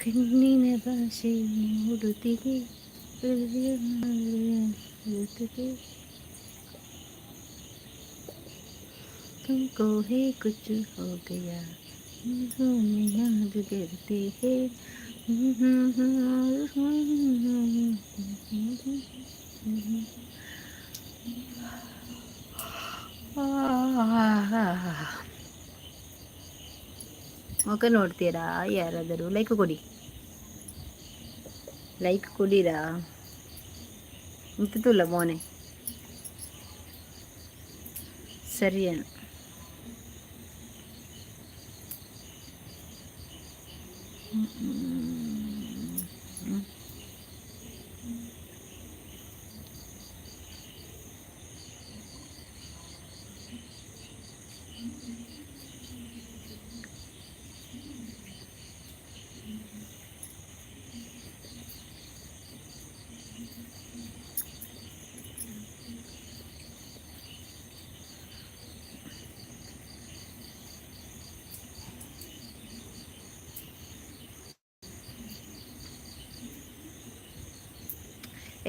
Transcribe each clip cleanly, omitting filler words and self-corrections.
ಕಣ್ಣಿನ ಭಾಷೆ ನೋಡುತ್ತಿದೆ तुमको है कुछ हो गया याद करते हैं ಮುಖ ನೋಡ್ತೀರಾ ಯಾರಾದರೂ ಲೈಕ್ ಕೊಡಿ ಲೈಕ್ ಕೊಡಿರಾ ಇಂತಿಲ್ಲ ಮೋನೆ ಸರಿಯಾ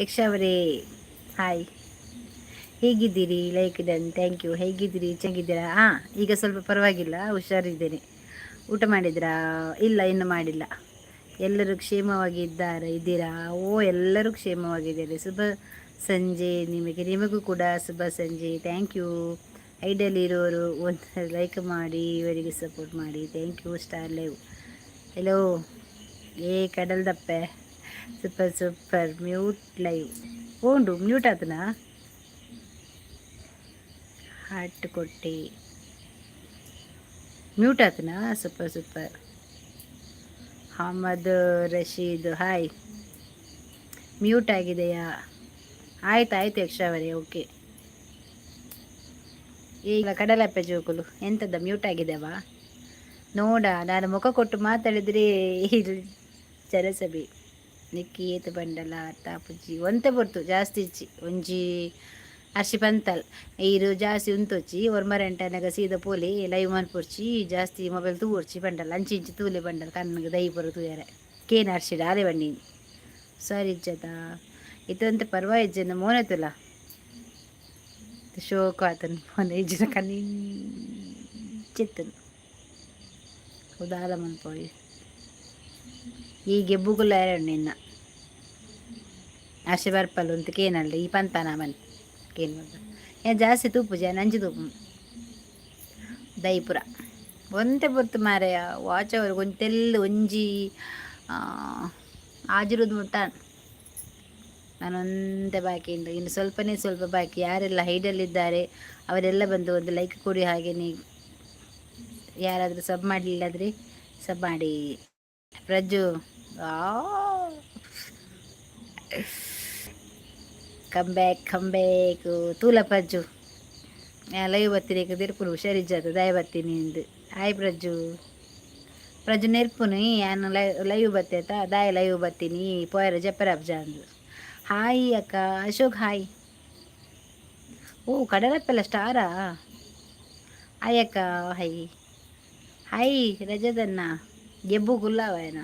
ಯಕ್ಷ ಅವರೇ ಹಾಯ್, ಹೇಗಿದ್ದೀರಿ? Like done, thank you. ಹೇಗಿದ್ದೀರಿ? ಚೆನ್ನಾಗಿದ್ದೀರಾ? ಈಗ ಸ್ವಲ್ಪ ಪರವಾಗಿಲ್ಲ, ಹುಷಾರಿದ್ದೇನೆ. ಊಟ ಮಾಡಿದ್ರಾ? ಇಲ್ಲ, ಇನ್ನು ಮಾಡಿಲ್ಲ. ಎಲ್ಲರೂ ಇದ್ದೀರಾ? ಎಲ್ಲರೂ ಕ್ಷೇಮವಾಗಿದ್ದಾರೆ. ಶುಭ ಸಂಜೆ ನಿಮಗೂ ಕೂಡ ಶುಭ ಸಂಜೆ. Thank you. ಐಡಿಯಲ್ಲಿ ಇರೋರು ಒಂದು ಲೈಕ್ ಮಾಡಿ, ಇವರಿಗೆ ಸಪೋರ್ಟ್ ಮಾಡಿ. Thank you. Star live. Hello ಕಡಲ್ ದಪ್ಪೆ. ಸೂಪರ್ ಮ್ಯೂಟ್ ಲೈವ್ ಮ್ಯೂಟ್ ಆತನಾ? ಹಾರ್ಟ್ ಕೊಟ್ಟೆ ಮ್ಯೂಟ್ ಆತನಾ? Super. Ahmad Rashid hi. Mute ಆಗಿದೆಯಾ? ಆಯ್ತು ಯಕ್ಷ ಅವರೇ, ಓಕೆ. ಈಗ ಕಡಲಪ್ಪೆ ಜೋಕುಲು ಎಂಥದ್ದು ಮ್ಯೂಟ್ ಆಗಿದೆವಾ? ನೋಡ, ನಾನು ಮುಖ ಕೊಟ್ಟು ಮಾತಾಡಿದರೆ ಚರಸಬಿ ನಿಕ್ಕಿ ಏತು ಬಂಡಲ ತಾಪುಜಿ ಒಂತೆ ಬರ್ತು ಜಾಸ್ತಿ ಇಚ್ಚಿ ಒಂಜಿ ಅರ್ಶಿ ಪಂತಲ್ ಈರು ಜಾಸ್ತಿ ಉಂತೊಚ್ಚಿ ಒರ್ಮರೆಂಟನಾಗ ಸೀದ ಪೋಲಿ ಲೈವ್ ಮನ್ಪುರ್ಚಿ ಜಾಸ್ತಿ ಮೊಬೈಲ್ ತೂರ್ಚಿ ಬಂಡಲ್ ಇಂಚಿ ತೂಲೆ ಬಂಡಲ್ ಕಣ್ಣಿಗೆ ದೈ ಬರು ತೂಯರೆ ಕೇನು ಅರ್ಶಿಡ ಆಲೆ ಬಣ್ಣಿ ಸರಿ ಇಜ್ಜದ ಇತ್ತಂತೆ ಪರ್ವ ಇಜ್ಜನ ಮೋನೆ ತುಲ ಶೋಕು ಆತನು ಮೋನೆ ಇಜ್ಜನ ಕಣ್ಣಿ ಚಿತ್ತನು ಉದಾಲ ಮನ್ಪೋಯಿ ಹೀಗೆ ಬುಗುಲ ನಿನ್ನ ಅರ್ಶಿ ಬರ್ಪಲ್ ಅಂತ ಕೇನಲ್ಲ ಈ ಪಂತನ ಮನೆ ಕೇನು ಏನ್ ಜಾಸ್ತಿ ತೂಪು ನಂಜಿ ತೂಪು ದೈಪುರ ಒಂತೆ ಬರ್ತು ಮಾರೆಯ ವಾಚ್ ಅವ್ರಿಗೆ ಒಂತೆಲ್ಲ ಒಂಜಿ ಆಜಿರೋದು ಮುಟ್ಟ ನಾನು ಒಂದೇ ಬಾಕಿಯಿಂದ ಇನ್ನು ಸ್ವಲ್ಪ ಬಾಕಿ. ಯಾರೆಲ್ಲ ಹೈಡಲ್ಲಿದ್ದಾರೆ ಅವರೆಲ್ಲ ಬಂದು ಒಂದು ಲೈಕ್ ಕೊಡಿ. ಹಾಗೆಯೇ ಯಾರಾದರೂ ಸಬ್ ಮಾಡಲಿಲ್ಲಾದರೆ ಸಬ್ ಮಾಡಿ. ಪ್ರಜ್ಜು ಕಮ್ ಬ್ಯಾಕ್ ತೂಲ ಪ್ರಜ್ಜು ಲೈವ್ ಬತ್ತಿರೇಕ ತಿರುಪುನು ಹುಷಾರಿಜ್ಜಾತ ದಾಯ ಬತ್ತೀನಿ ಇಂದು. ಹಾಯ್ ಪ್ರಜ್ಜು ನೆರ್ಪುನು ನಾನು ಲೈವ್ ಬತ್ತೇತ ದಾಯ ಲೈವ್ ಬತ್ತೀನಿ ಪೋಯರ ಜಪ್ಪರ ಅಬ್ಜ ಅಂದು. ಹಾಯ್ ಅಕ್ಕ ಅಶೋಕ್ ಹಾಯ್. ಕಡಲಪ್ಪೆಲ್ಲ ಸ್ಟಾರಾ? ಹಾಯ್ ಅಕ್ಕ ಹಾಯ್ ರಜದನ್ನ ಗೆಬ್ಬು ಗುಲ್ಲಾವೇನ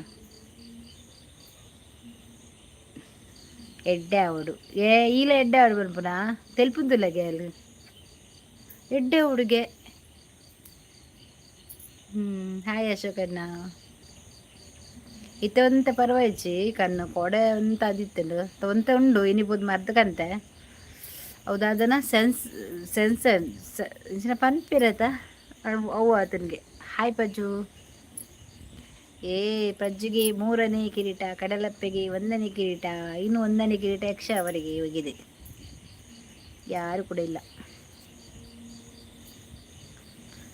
ಎಡ್ಡೆ ಆವಡು ಈಲ ಎಡ್ಡೆ ಆವಡು ಬನ್ಪುನಾ ತೆಲ್ಪುಂದುಲ್ಲ ಗೇಲು ಎಡ್ಡೆ ಹುಡುಗೆ. ಹಾಯ್ ಅಶೋಕಣ್ಣ. ಇತ್ತ ಪರವಾಯಿಚ್ಚಿ ಕಣ್ಣು ಕೊಡೆ ಅಂತ ಅದಿತ್ತಂಡು ಒಂತ ಉಂಡು ಇನಿಬೋದು ಮರ್ದಕಂತೆ ಹೌದಾ ಅದನ್ನ ಸೆನ್ಸನ್ ಪನ್ಪಿರತ ಅವು ಆತನಿಗೆ. ಹಾಯ್ ಪಜ್ಜು. ಪಜ್ಜಿಗೆ 3ನೇ ಕಿರೀಟ, ಕಡಲಪ್ಪೆಗೆ 1ನೇ ಕಿರೀಟ, ಇನ್ನು 1ನೇ ಕಿರೀಟ ಯಕ್ಷ ಅವರಿಗೆ ಹೋಗಿದೆ. ಯಾರು ಕೂಡ ಇಲ್ಲ.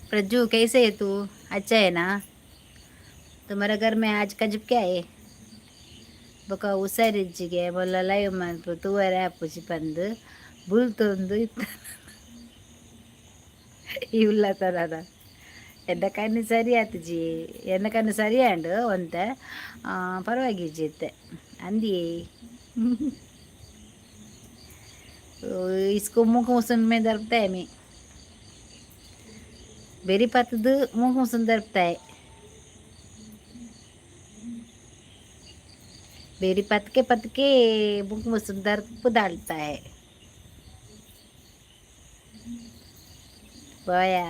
प्रज्जू कैसे है तू? अच्छा है ना? तुम्हारे घर में आज कजब क्या है? ಬೊಕ ಉಸಾರಿಜ್ಜಿಗೆ ಮೊಲ್ಲ ಲೈವ್ ಮನ್ಪು ತೂವರೆ ಆಪುಜಿ ಪಂದು ಬುಲ್ತೊಂದು ಇತ್ತ ಇವುಲ್ಲ ಥರದ ಎನ್ನ ಕಣ್ಣು ಸರಿ ಆತು ಜಿ ಎನ್ನ ಕಣ್ಣು ಸರಿ ಆಂಡು ಒಂತ ಪರವಾಗಿಜ್ಜಿ ಇತ್ತೆ ಅಂದಿಯೇ इसको मुख मुसन में दरपता है मैं बेरी पतद मुख मुसन दरपता है बेरी पतके मुख मुसन दर्प डालता है बोया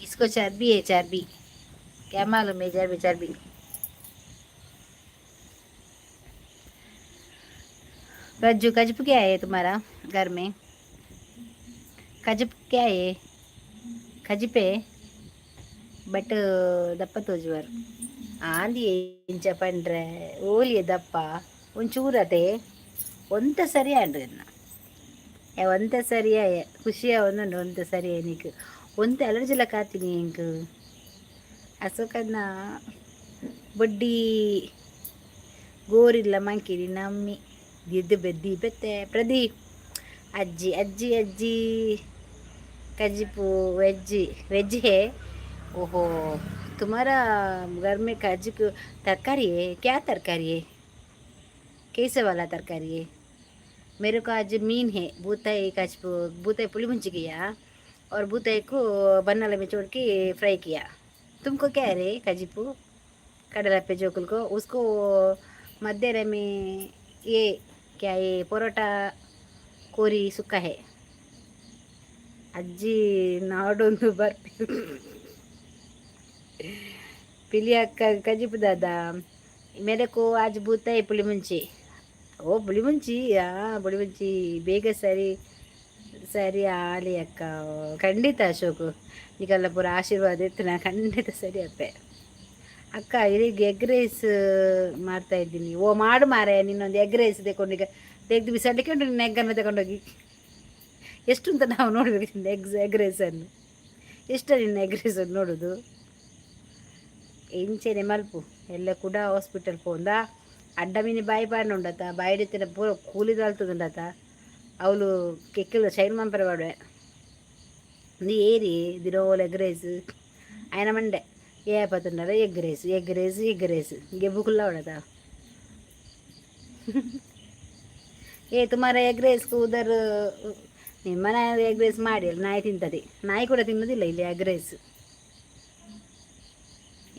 इसको चर्बी है चर्बी क्या मालूम है चर्बी चर्बी रज्जू कजप क्या है तुम्हारा घर में कजप क्या है खजिपे बट दप्ಪ ತೋಜುವರು ಆಂದಿ ಇಂಚ ಪಂಡ್ರೆ ಓಲಿಯ ದಪ್ಪ ಒಂಚೂರತೆ ಒಂತ ಸರಿಯಾಂಡ್ರಿ ಒಂತ ಸರಿಯಾಯ ಖುಷಿಯ ಒಂದುಂಡು ಒಂತ ಸರಿಯಾಯ ನೀಕು ಒಂತ ಅಲರ್ಜಿಲ ಕಾತೀನಿ ಇಂಕು ಅಸೋಕನ್ನ ಬಡ್ಡಿ ಗೋರಿಲ್ಲ ಮಂಕಿರಿ ನಮ್ಮಿ ದಿದ್ದು ಬೆದ್ದಿ ಬೆತ್ತೆ ಪ್ರದೀಪ್ अज्जी अज्जी अज्जी कजिपू वेज है। ओहो तुम्हारा घर में कजी तरकारी है? क्या तरकारी है? कैसे वाला तरकारी है? मेरे को आज मीन है बूताई कजपू बूताई पुली मुंची किया और बूताई को बनाले में छोड़ के फ्राई किया। तुमको क्या है रे कजिपू कड़ला पे जोकुल को उसको मध्य में ये क्या है परोटा कोरी सुक्का है अज्जी नाडोंದು ಬರ್ತೀವಿ पिलिया कजिप दादा मेरे को आज बूता है पुली मुंची ओ पुली मुंची पुली मुंची ಬೇಗ ಸರಿ ಸರಿ ಆಲಿ ಅಕ್ಕ ಖಂಡಿತ ಅಶೋಕು ಈಗೆಲ್ಲ ಪೂರ ಆಶೀರ್ವಾದ ಇತ್ತು ನಾ ಖಂಡಿತ ಸರಿ ಅಪ್ಪೆ ಅಕ್ಕ ಈಗ ಎಗ್ ರೈಸ್ ಮಾಡ್ತಾ ಇದ್ದೀನಿ ಓ ಮಾಡು ಮಾರೆ ನಿನ್ನೊಂದು ಎಗ್ ರೈಸ್ ತೆಗೊಂಡೀಗ ತೆಗೆದು ಬಿಸಾಡಲಿಕ್ಕೆ ಉಂಟು ನಿನ್ನ ಎಗ್ಗನ್ನು ತಗೊಂಡೋಗಿ ಎಷ್ಟು ಅಂತ ನಾವು ನೋಡಬೇಕು ನಿನ್ನ ಎಗ್ ರೈಸನ್ನು ಎಷ್ಟು ನಿನ್ನ ಎಗ್ ರೈಸನ್ನು ನೋಡೋದು ಎಂಚೇನೆ ಮಲ್ಪು ಎಲ್ಲ ಕೂಡ ಹಾಸ್ಪಿಟಲ್ ಪೋಂದ ಅಡ್ಡ ಮೀನಿ ಬಾಯಿ ಪಾಡಿನ ಉಂಡತ ಬಾಯಿಡಿತ್ತಿನ ಪೂರ ಕೂಲಿದು ಅಲ್ತದುಂಡತ ಅವಳು ಕೆಕ್ಕಿಲ್ಲ ಶೈನ್ ಮಂಪರ ಬಾಡುವೆ ನೀ ಏರಿ ದಿರೋಲ್ ಎಗ್ ರೈಸ್ ఆయన ಮಂಡೆ ఏ పతుండారా ఎగ్ రైస్ ಗೆಬ್ಬುಕುಲ್ಲ ಹೊಡತ ಏ ತುಮಾರ ಎಗ್ ರೈಸ್ಗೂ ಉದರ್ ನಿಮ್ಮ ಮನೆ ಎಗ್ ರೈಸ್ ಮಾಡಿ ಅಲ್ಲ ನಾಯಿ ತಿಂತದೆ ನಾಯಿ ಕೂಡ ತಿನ್ನೋದಿಲ್ಲ ಇಲ್ಲಿ ಎಗ್ ರೈಸ್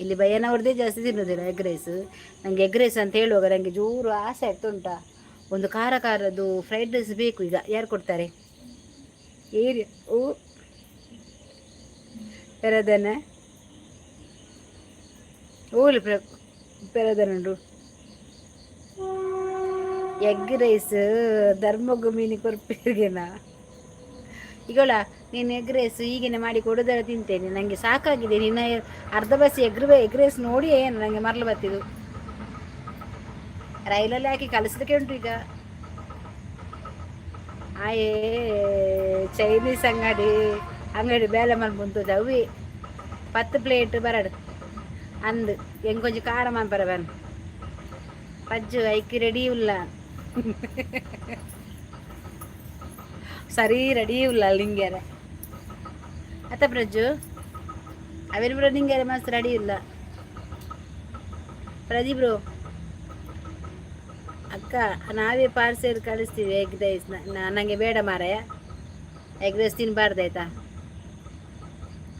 ಇಲ್ಲಿ ಭಯನವ್ರದ್ದೇ ಜಾಸ್ತಿ ತಿನ್ನೋದಿಲ್ಲ ಎಗ್ ರೈಸ್ ನನಗೆ ಎಗ್ ರೈಸ್ ಅಂತ ಹೇಳುವಾಗ ನನಗೆ ಜೋರು ಆಸೆ ಆಗ್ತುಂಟ ಒಂದು ಖಾರದ್ದು ಫ್ರೈಡ್ ರೈಸ್ ಬೇಕು ಈಗ ಯಾರು ಕೊಡ್ತಾರೆ ಏರಿ ಓ ಪೆರದನ ಓಲಿ ಪೆರದನುಂಡು ಎಗ್ ರೈಸ್ ಧರ್ಮಗು ಮೀನಿ ಕೊರ್ಪಿರ್ಗೆನಾ ಈಗೋಳ ನೀನು ಎಗ್ ರೈಸ್ ಈಗಿನ ಮಾಡಿ ಕೊಡೋದರ ತಿಂತೇನೆ ನನಗೆ ಸಾಕಾಗಿದೆ ನಿನ್ನ ಅರ್ಧ ಬಸ್ ಎಗ್ ರೈಸ್ ನೋಡಿ ಏನು ನನಗೆ ಮರಳು ಬರ್ತಿದ್ದು ರೈಲಲ್ಲಿ ಹಾಕಿ ಕಲಿಸ್ಲಿಕ್ಕೆ ಉಂಟು ಈಗ ಆಯೇ ಚೈನೀಸ್ ಅಂಗಡಿ ಬೇಲೆ ಮಲ್ಪುಂತದ ಅವಿ 10 ಪ್ಲೇಟ್ ಬರಡು ಅಂದು ಹೆಂಗೆ ಕೊಂಚ ಖಾರ ಮನ್ಪರ ಬನ್ ಪಜ್ಜು ಐಕಿ ರೆಡಿ ಇಲ್ಲ ಸರಿ ರೆಡಿ ಇಲ್ಲ ನಿಂಗ್ಯಾರ ಅತ್ತ ಪ್ರಜ್ಜು ಅವೇನು ಬ್ರೋ ನಿಂಗ್ಯಾರ ಮಸ್ತ್ ರೆಡಿ ಇಲ್ಲ ಪ್ರದೀಪ್ ಬ್ರೋ ಅಕ್ಕ ನಾವೇ ಪಾರ್ಸೆಲ್ ಕಳಿಸ್ತೀವಿ ಎಗ್ ರೈಸ್ ನನಗೆ ಬೇಡ ಮಾರಾಯ ಎಗ್ ರೈಸ್ ತಿನ್ನಬಾರ್ದಾಯ್ತಾ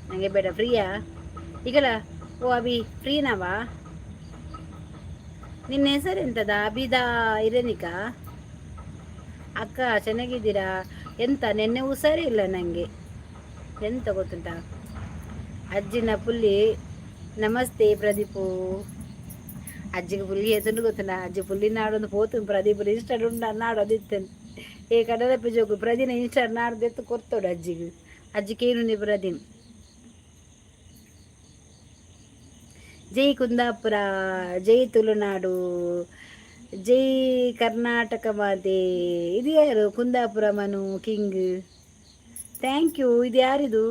ನನಗೆ ಬೇಡ ಫ್ರೀಯಾ ಈಗಲ್ಲ ಓ ಅಭಿ ಫ್ರೀನವಾ ನಿನ್ನ ಹೆಸರು ಎಂತದ ಅಭಿದಾ ಇರೇನಿಕಾ ಅಕ್ಕ ಚೆನ್ನಾಗಿದ್ದೀರಾ ಎಂತ ನೆನ್ನೆ ಹುಷಾರೇ ಇಲ್ಲ ನನಗೆ ಎಂತ ಗೊತ್ತುಂಟ ಅಜ್ಜಿನ ಪುಲ್ಲಿ ನಮಸ್ತೆ ಪ್ರದೀಪು ಅಜ್ಜಿಗೆ ಪುಲ್ಲಿ ಎತ್ತಂಡು ಗೊತ್ತುಂಟ ಅಜ್ಜಿ ಪುಲ್ಲಿ ನಾಡೊಂದು ಪೋತು ಪ್ರದೀಪ್ ಇನ್ಸ್ಟಾಡ್ ಉಂಡ ನಾಡೋದಿತ್ತೇನೆ ಏ ಕಡಲಪ್ಪೆ ಜೋಗು ಪ್ರದಿನ ಇನ್ಸ್ಟಾಡ್ ನಾಡ್ದೆತ್ತು ಕೊರ್ತೋಡು ಅಜ್ಜಿಗೆ ಏನು ಪ್ರದಿನ್ ಜೈ ಕುಂದಾಪುರ ಜೈ ತುಳುನಾಡು ಜೈ ಕರ್ನಾಟಕ ಮಾತೆ ಇದು ಯಾರು Kundapura Manu king thank you ಇದು ಯಾರಿದು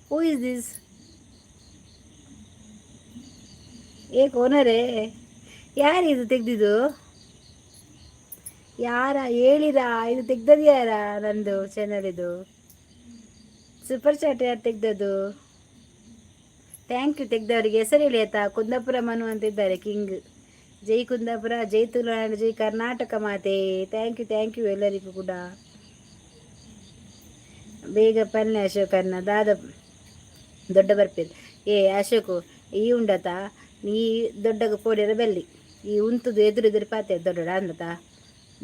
ಹೂ ಇಸ್ ದಿಸ್ ಏ ಕೋನರೇ ಯಾರಿದು ತೆಗ್ದಿದ್ದು ಯಾರ ಹೇಳಿರಾ? ಇದು ತೆಗ್ದದ್ದು ಯಾರ? ನಂದು ಚಾನಲ್ ಇದು ಸೂಪರ್ ಚಾಟ್ ಯಾರು ತೆಗ್ದದ್ದು? Thank you ತೆಗ್ದವರಿಗೆ. ಹೆಸರು ಹೇಳಿ ಆಯ್ತಾ? ಕುಂದಾಪುರ ಮನು ಅಂತಿದ್ದಾರೆ. ಕಿಂಗ್ ಜೈ ಕುಂದಾಪುರ, ಜೈ ತುಳುನಾಡು, ಜೈ ಕರ್ನಾಟಕ ಮಾತೆ. ಥ್ಯಾಂಕ್ ಯು ಎಲ್ಲರಿಗೂ ಕೂಡ. ಬೇಗ ಪನ್ನೆ ಅಶೋಕನ್ನ ದಾದ ದೊಡ್ಡ ಬರ್ಪೇರು. ಏ ಅಶೋಕು ಈ ಉಂಡತ ನೀ ದೊಡ್ಡಗ ಪೋಡಿರ ಬೆಲ್ಲಿ ಈ ಉಂತದು ಎದುರು ಪಾತೆ ದೊಡ್ಡ ಅಂದತ